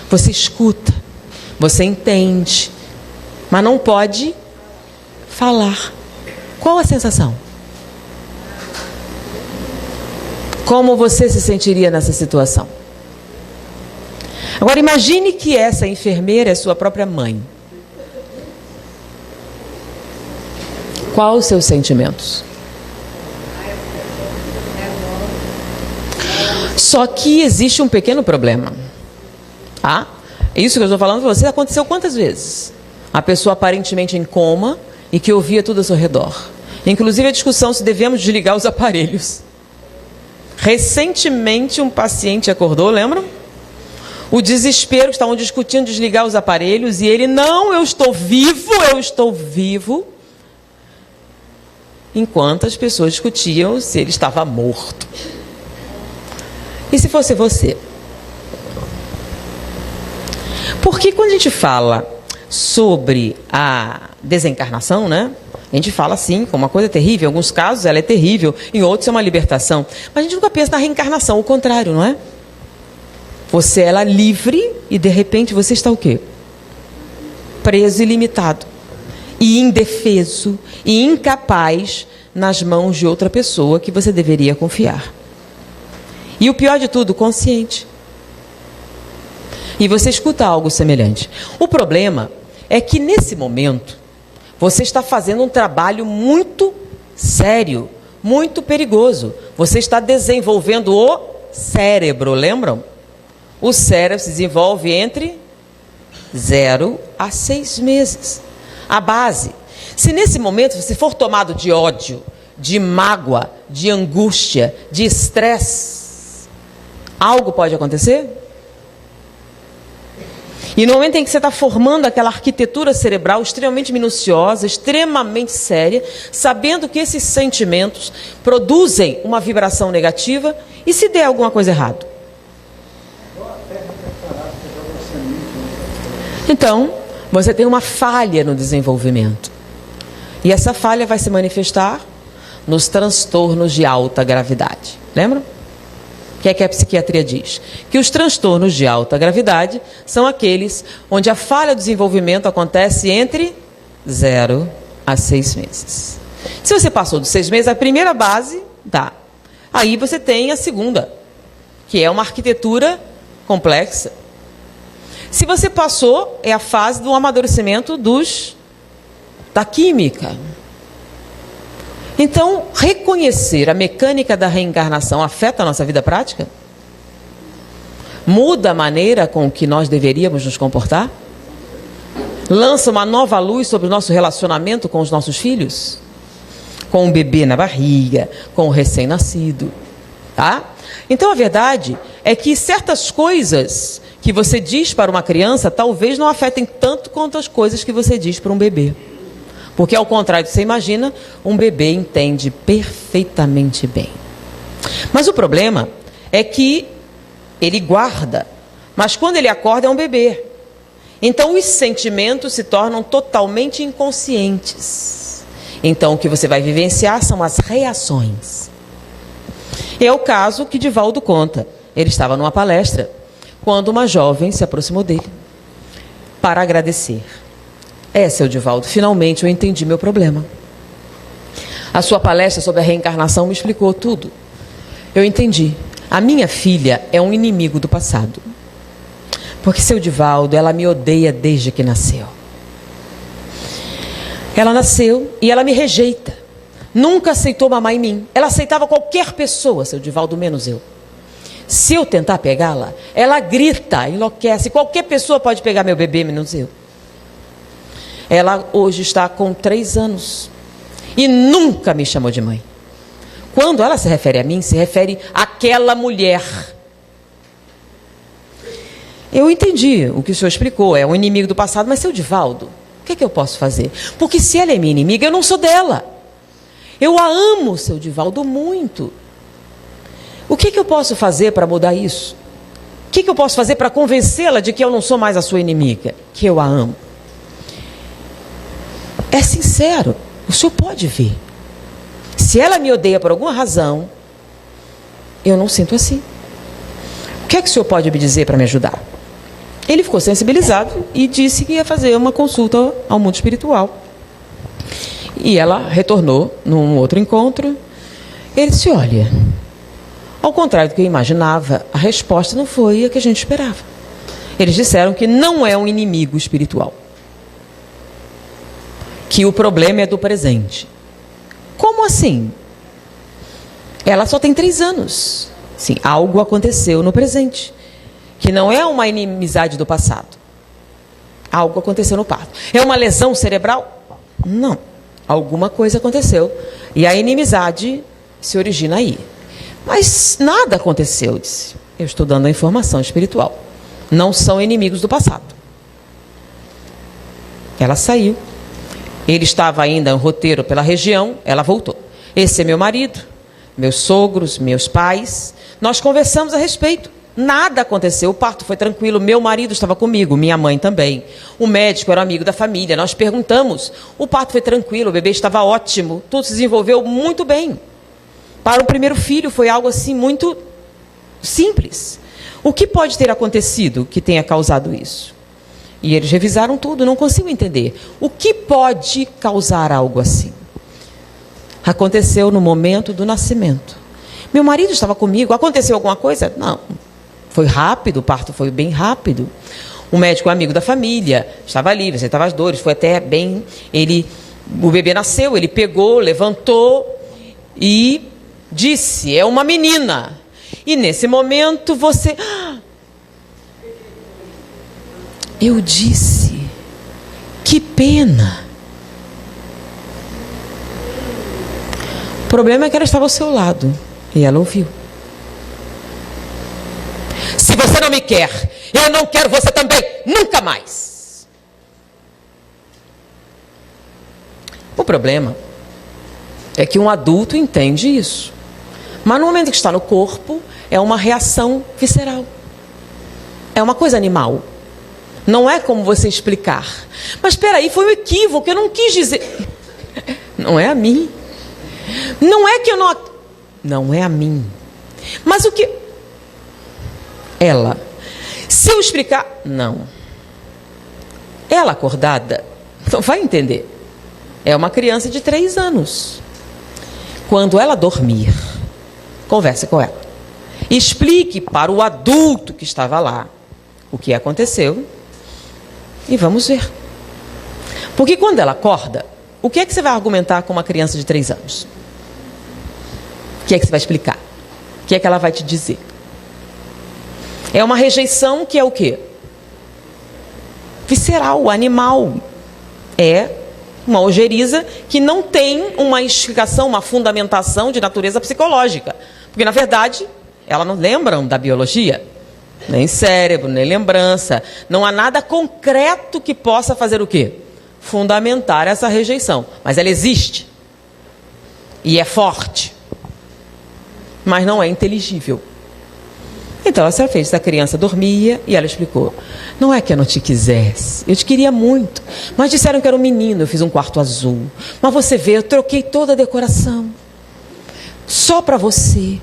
Speaker 2: Você escuta, você entende, mas não pode falar. Qual a sensação? Como você se sentiria nessa situação? Agora, imagine que essa enfermeira é sua própria mãe. Quais os seus sentimentos? Só que existe um pequeno problema. Tá? Isso que eu estou falando para você aconteceu quantas vezes? A pessoa aparentemente em coma e que ouvia tudo ao seu redor. Inclusive a discussão se devemos desligar os aparelhos. Recentemente um paciente acordou, lembram? O desespero, que estavam discutindo desligar os aparelhos e ele, não, eu estou vivo. Enquanto as pessoas discutiam se ele estava morto. E se fosse você? Porque quando a gente fala sobre a desencarnação, né? A gente fala assim, como uma coisa terrível. Em alguns casos ela é terrível, em outros é uma libertação. Mas a gente nunca pensa na reencarnação, o contrário, não é? Você é livre e de repente você está o quê? Preso e limitado. E indefeso e incapaz nas mãos de outra pessoa que você deveria confiar. E o pior de tudo, consciente. E você escuta algo semelhante. O problema é que nesse momento você está fazendo um trabalho muito sério, muito perigoso. Você está desenvolvendo o cérebro, lembram? O cérebro se desenvolve entre 0 a 6 meses. A base. Se nesse momento você for tomado de ódio, de mágoa, de angústia, de estresse, algo pode acontecer? E no momento em que você está formando aquela arquitetura cerebral extremamente minuciosa, extremamente séria, sabendo que esses sentimentos produzem uma vibração negativa, e se der alguma coisa errada? Então, você tem uma falha no desenvolvimento. E essa falha vai se manifestar nos transtornos de alta gravidade. Lembram? O que a psiquiatria diz? Que os transtornos de alta gravidade são aqueles onde a falha do desenvolvimento acontece entre 0 a 6 meses. Se você passou dos 6 meses, a primeira base, tá. Aí você tem a segunda, que é uma arquitetura complexa. Se você passou, é a fase do amadurecimento da química. Então, reconhecer a mecânica da reencarnação afeta a nossa vida prática? Muda a maneira com que nós deveríamos nos comportar? Lança uma nova luz sobre o nosso relacionamento com os nossos filhos? Com o bebê na barriga, com o recém-nascido, tá? Então a verdade é que certas coisas que você diz para uma criança talvez não afetem tanto quanto as coisas que você diz para um bebê. Porque ao contrário do que você imagina, um bebê entende perfeitamente bem. Mas o problema é que ele guarda, mas quando ele acorda é um bebê. Então os sentimentos se tornam totalmente inconscientes. Então o que você vai vivenciar são as reações. É o caso que Divaldo conta. Ele estava numa palestra quando uma jovem se aproximou dele para agradecer. Seu Divaldo, finalmente eu entendi meu problema. A sua palestra sobre a reencarnação me explicou tudo. Eu entendi. A minha filha é um inimigo do passado. Porque, seu Divaldo, ela me odeia desde que nasceu. Ela nasceu e ela me rejeita. Nunca aceitou mamar em mim. Ela aceitava qualquer pessoa, seu Divaldo, menos eu. Se eu tentar pegá-la, ela grita, enlouquece. Qualquer pessoa pode pegar meu bebê, menos eu. Ela hoje está com 3 anos e nunca me chamou de mãe. Quando ela se refere a mim, se refere àquela mulher. Eu entendi o que o senhor explicou, é um inimigo do passado, mas seu Divaldo, o que é que eu posso fazer? Porque se ela é minha inimiga, eu não sou dela. Eu a amo, seu Divaldo, muito. O que é que eu posso fazer para mudar isso? O que é que eu posso fazer para convencê-la de que eu não sou mais a sua inimiga? Que eu a amo. É sincero, o senhor pode ver. Se ela me odeia por alguma razão, eu não sinto assim. O que é que o senhor pode me dizer para me ajudar? Ele ficou sensibilizado e disse que ia fazer uma consulta ao mundo espiritual. E ela retornou num outro encontro. Ele disse, olha, ao contrário do que eu imaginava, a resposta não foi a que a gente esperava. Eles disseram que não é um inimigo espiritual. Que o problema é do presente. Como assim? Ela só tem 3 anos. Sim, algo aconteceu no presente. Que não é uma inimizade do passado. Algo aconteceu no parto. É uma lesão cerebral? Não. Alguma coisa aconteceu. E a inimizade se origina aí. Mas nada aconteceu, disse. Eu estou dando a informação espiritual. Não são inimigos do passado. Ela saiu. Ele estava ainda em roteiro pela região, ela voltou. Esse é meu marido, meus sogros, meus pais. Nós conversamos a respeito. Nada aconteceu, o parto foi tranquilo, meu marido estava comigo, minha mãe também. O médico era amigo da família, nós perguntamos. O parto foi tranquilo, o bebê estava ótimo, tudo se desenvolveu muito bem. Para o primeiro filho foi algo assim muito simples. O que pode ter acontecido que tenha causado isso? E eles revisaram tudo, não consigo entender. O que pode causar algo assim? Aconteceu no momento do nascimento. Meu marido estava comigo, aconteceu alguma coisa? Não. Foi rápido, o parto foi bem rápido. O médico amigo da família estava ali, aceitava as dores, foi até bem. O bebê nasceu, ele pegou, levantou e disse, é uma menina. E nesse momento você... Eu disse, que pena. O problema é que ela estava ao seu lado e ela ouviu. Se você não me quer, eu não quero você também, nunca mais. O problema é que um adulto entende isso. Mas no momento que está no corpo, é uma reação visceral. É uma coisa animal. Não é como você explicar. Mas espera aí, foi um equívoco, eu não quis dizer. Não é a mim. Não é que eu não... Não é a mim. Mas o que... Ela. Se eu explicar... Não. Ela acordada, não vai entender. É uma criança de 3 anos. Quando ela dormir, converse com ela. Explique para o adulto que estava lá o que aconteceu. e vamos ver. Porque quando ela acorda, o que é que você vai argumentar com uma criança de 3 anos? O que é que você vai explicar? O que é que ela vai te dizer? É uma rejeição que é o quê? Visceral, animal. É uma ojeriza que não tem uma explicação, uma fundamentação de natureza psicológica. Porque, na verdade, elas não lembram da biologia. Nem cérebro, nem lembrança. Não há nada concreto que possa fazer o quê? Fundamentar essa rejeição. Mas ela existe. E é forte. Mas não é inteligível. Então ela fez, a criança dormia e ela explicou: não é que eu não te quisesse, eu te queria muito, mas disseram que era um menino, eu fiz um quarto azul, mas você vê, eu troquei toda a decoração, só para você,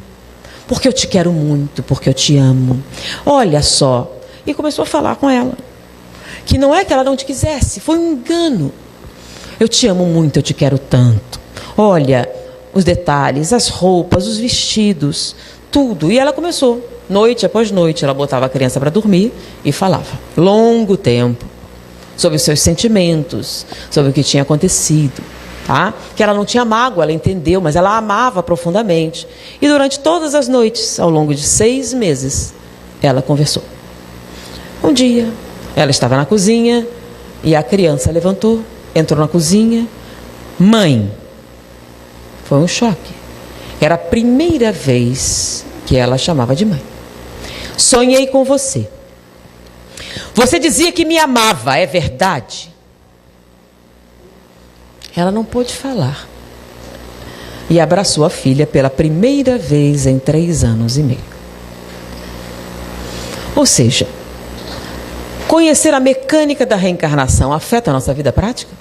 Speaker 2: porque eu te quero muito, porque eu te amo, olha só. E começou a falar com ela, que não é que ela não te quisesse, foi um engano. Eu te amo muito, eu te quero tanto, olha os detalhes, as roupas, os vestidos, tudo. E ela começou, noite após noite, ela botava a criança para dormir e falava, longo tempo, sobre os seus sentimentos, sobre o que tinha acontecido, tá? Que ela não tinha mágoa, ela entendeu, mas ela amava profundamente. E durante todas as noites, ao longo de 6 meses, ela conversou. Um dia, ela estava na cozinha e a criança levantou, entrou na cozinha. Mãe. Foi um choque. Era a primeira vez que ela chamava de mãe. Sonhei com você. Você dizia que me amava, é verdade? Ela não pôde falar. E abraçou a filha pela primeira vez em 3 anos e meio. Ou seja, conhecer a mecânica da reencarnação afeta a nossa vida prática?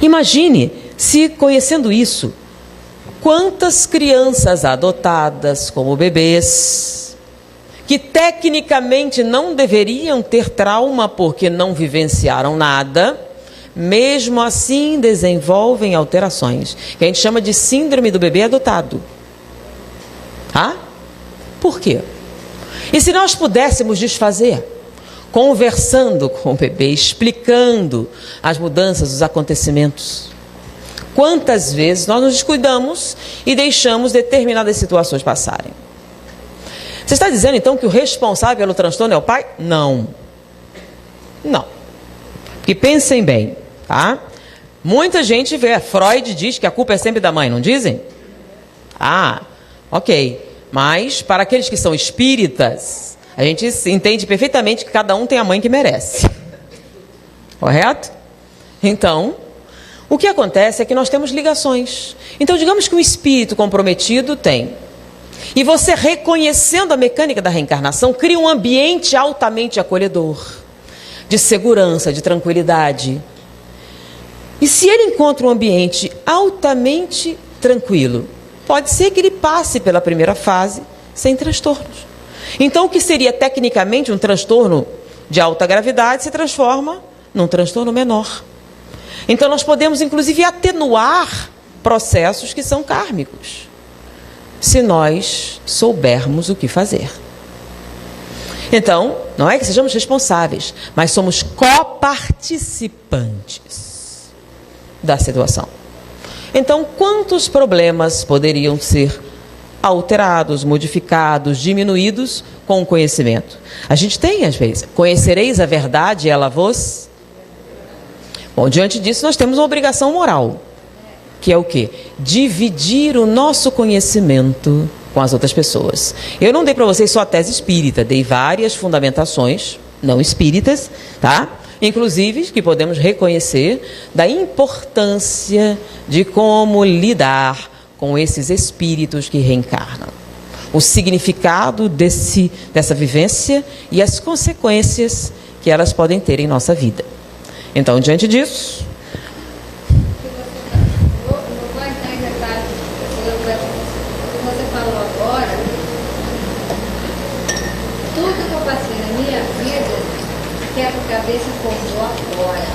Speaker 2: Imagine se, conhecendo isso, quantas crianças adotadas como bebês, que tecnicamente não deveriam ter trauma porque não vivenciaram nada, mesmo assim desenvolvem alterações, que a gente chama de síndrome do bebê adotado. Ah? Por quê? E se nós pudéssemos desfazer, conversando com o bebê, explicando as mudanças, os acontecimentos, quantas vezes nós nos descuidamos e deixamos determinadas situações passarem? Você está dizendo então que o responsável pelo transtorno é o pai? Não. Não. Porque pensem bem, tá? Muita gente vê, Freud diz que a culpa é sempre da mãe, não dizem? Ah, ok. Mas para aqueles que são espíritas, a gente entende perfeitamente que cada um tem a mãe que merece. Correto? Então, o que acontece é que nós temos ligações. Então, digamos que um espírito comprometido tem. E você, reconhecendo a mecânica da reencarnação, cria um ambiente altamente acolhedor, de segurança, de tranquilidade. E se ele encontra um ambiente altamente tranquilo, pode ser que ele passe pela primeira fase sem transtornos. Então, o que seria tecnicamente um transtorno de alta gravidade se transforma num transtorno menor. Então, nós podemos, inclusive, atenuar processos que são kármicos, se nós soubermos o que fazer. Então, não é que sejamos responsáveis, mas somos coparticipantes da situação. Então, quantos problemas poderiam ser alterados, modificados, diminuídos com o conhecimento? A gente tem, às vezes, conhecereis a verdade, ela vos... Bom, diante disso, nós temos uma obrigação moral, que é o quê? Dividir o nosso conhecimento com as outras pessoas. Eu não dei para vocês só a tese espírita, dei várias fundamentações não espíritas, tá? Inclusive, que podemos reconhecer da importância de como lidar com esses espíritos que reencarnam. O significado dessa vivência e as consequências que elas podem ter em nossa vida. Então, diante disso...
Speaker 3: Não vou entrar em detalhes do que você falou agora. Tudo que eu passei na minha vida, quebra-cabeça formou agora.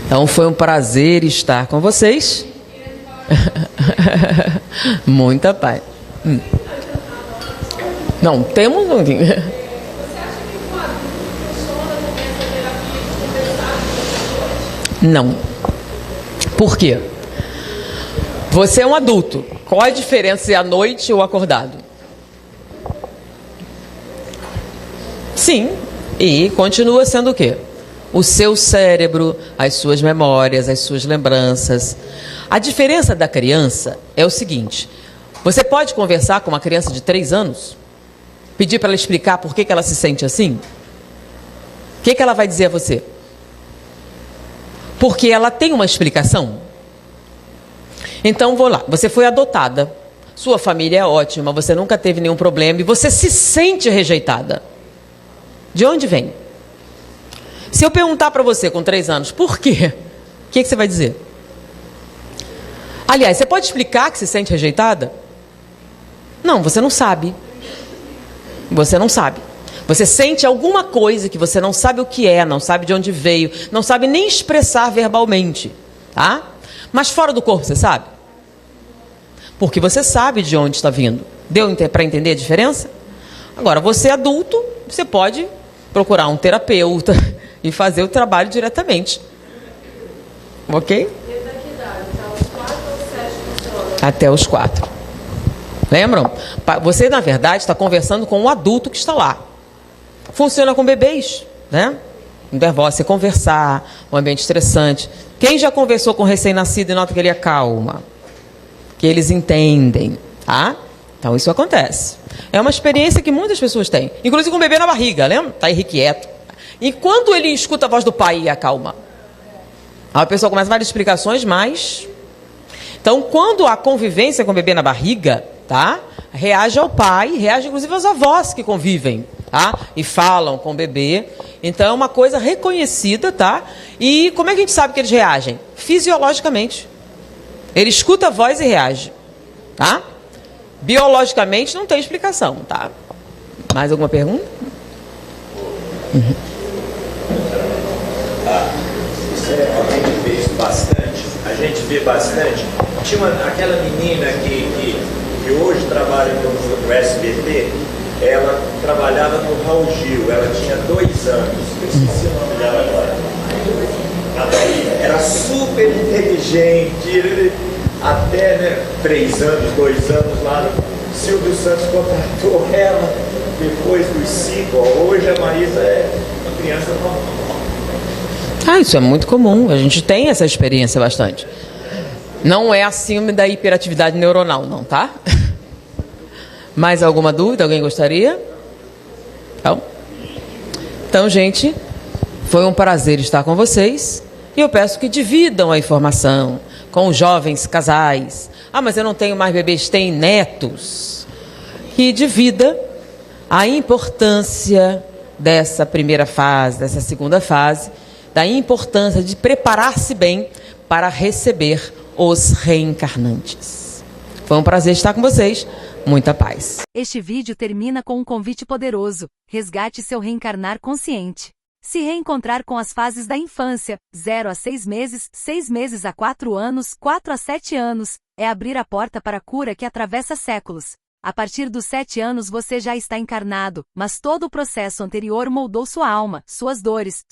Speaker 2: Então, foi um prazer estar com vocês. Muita paz. Não, temos um... Não. Por quê? Você é um adulto. Qual a diferença se é à noite ou acordado? Sim. E continua sendo o quê? O seu cérebro, as suas memórias, as suas lembranças. A diferença da criança é o seguinte: você pode conversar com uma criança de 3 anos? Pedir para ela explicar por que ela se sente assim? O que ela vai dizer a você? Porque ela tem uma explicação. Então, vou lá. Você foi adotada. Sua família é ótima, você nunca teve nenhum problema e você se sente rejeitada. De onde vem? Se eu perguntar para você com 3 anos, por quê? O que você vai dizer? Aliás, você pode explicar que se sente rejeitada? Não, você não sabe. Você não sabe. Você sente alguma coisa que você não sabe o que é, não sabe de onde veio, não sabe nem expressar verbalmente, tá? Mas fora do corpo você sabe? Porque você sabe de onde está vindo. Deu para entender a diferença? Agora, você adulto, você pode procurar um terapeuta e fazer o trabalho diretamente. Ok?
Speaker 4: Desde a que idade? Até os 4 ou 7 funciona?
Speaker 2: Até os 4. Lembram? Você, na verdade, está conversando com um adulto que está lá. Funciona com bebês, né? Não é você conversar, um ambiente estressante. Quem já conversou com um recém-nascido e nota que ele é calma? Que eles entendem, tá? Então isso acontece. É uma experiência que muitas pessoas têm. Inclusive com o bebê na barriga, lembra? Está irrequieto. E quando ele escuta a voz do pai e acalma? A pessoa começa várias explicações, mas... Então, quando há convivência com o bebê na barriga, tá? Reage ao pai, reage inclusive aos avós que convivem, tá? E falam com o bebê. Então, é uma coisa reconhecida, tá? E como é que a gente sabe que eles reagem? Fisiologicamente. Ele escuta a voz e reage, tá? Biologicamente não tem explicação, tá? Mais alguma pergunta?
Speaker 5: A gente vê bastante. Tinha aquela menina que hoje trabalha no SBT, ela trabalhava no Raul Gil, ela tinha 2 anos, eu esqueci o nome dela agora. Era super inteligente, até, né, 3 anos, 2 anos lá, Silvio Santos contratou ela depois dos 5. Hoje a Marisa é uma criança normal.
Speaker 2: Isso é muito comum, a gente tem essa experiência bastante. Não é acima da hiperatividade neuronal, não, tá? Mais alguma dúvida? Alguém gostaria? Então, gente, foi um prazer estar com vocês. E eu peço que dividam a informação com os jovens casais. Mas eu não tenho mais bebês, tenho netos. Que divida a importância dessa primeira fase, dessa segunda fase, da importância de preparar-se bem para receber os reencarnantes. Foi um prazer estar com vocês. Muita paz.
Speaker 1: Este vídeo termina com um convite poderoso. Resgate seu reencarnar consciente. Se reencontrar com as fases da infância, 0 a 6 meses, 6 meses a 4 anos, 4 a 7 anos, é abrir a porta para a cura que atravessa séculos. A partir dos 7 anos você já está encarnado, mas todo o processo anterior moldou sua alma, suas dores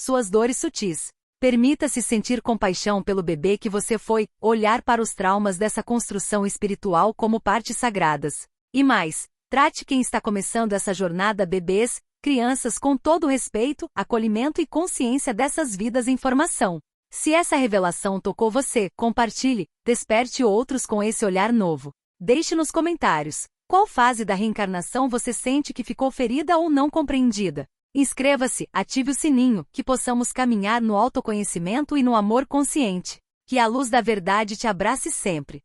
Speaker 1: sutis. Permita-se sentir compaixão pelo bebê que você foi, olhar para os traumas dessa construção espiritual como partes sagradas. E mais, trate quem está começando essa jornada, bebês, crianças, com todo o respeito, acolhimento e consciência dessas vidas em formação. Se essa revelação tocou você, compartilhe, desperte outros com esse olhar novo. Deixe nos comentários. Qual fase da reencarnação você sente que ficou ferida ou não compreendida? Inscreva-se, ative o sininho, que possamos caminhar no autoconhecimento e no amor consciente. Que a luz da verdade te abrace sempre.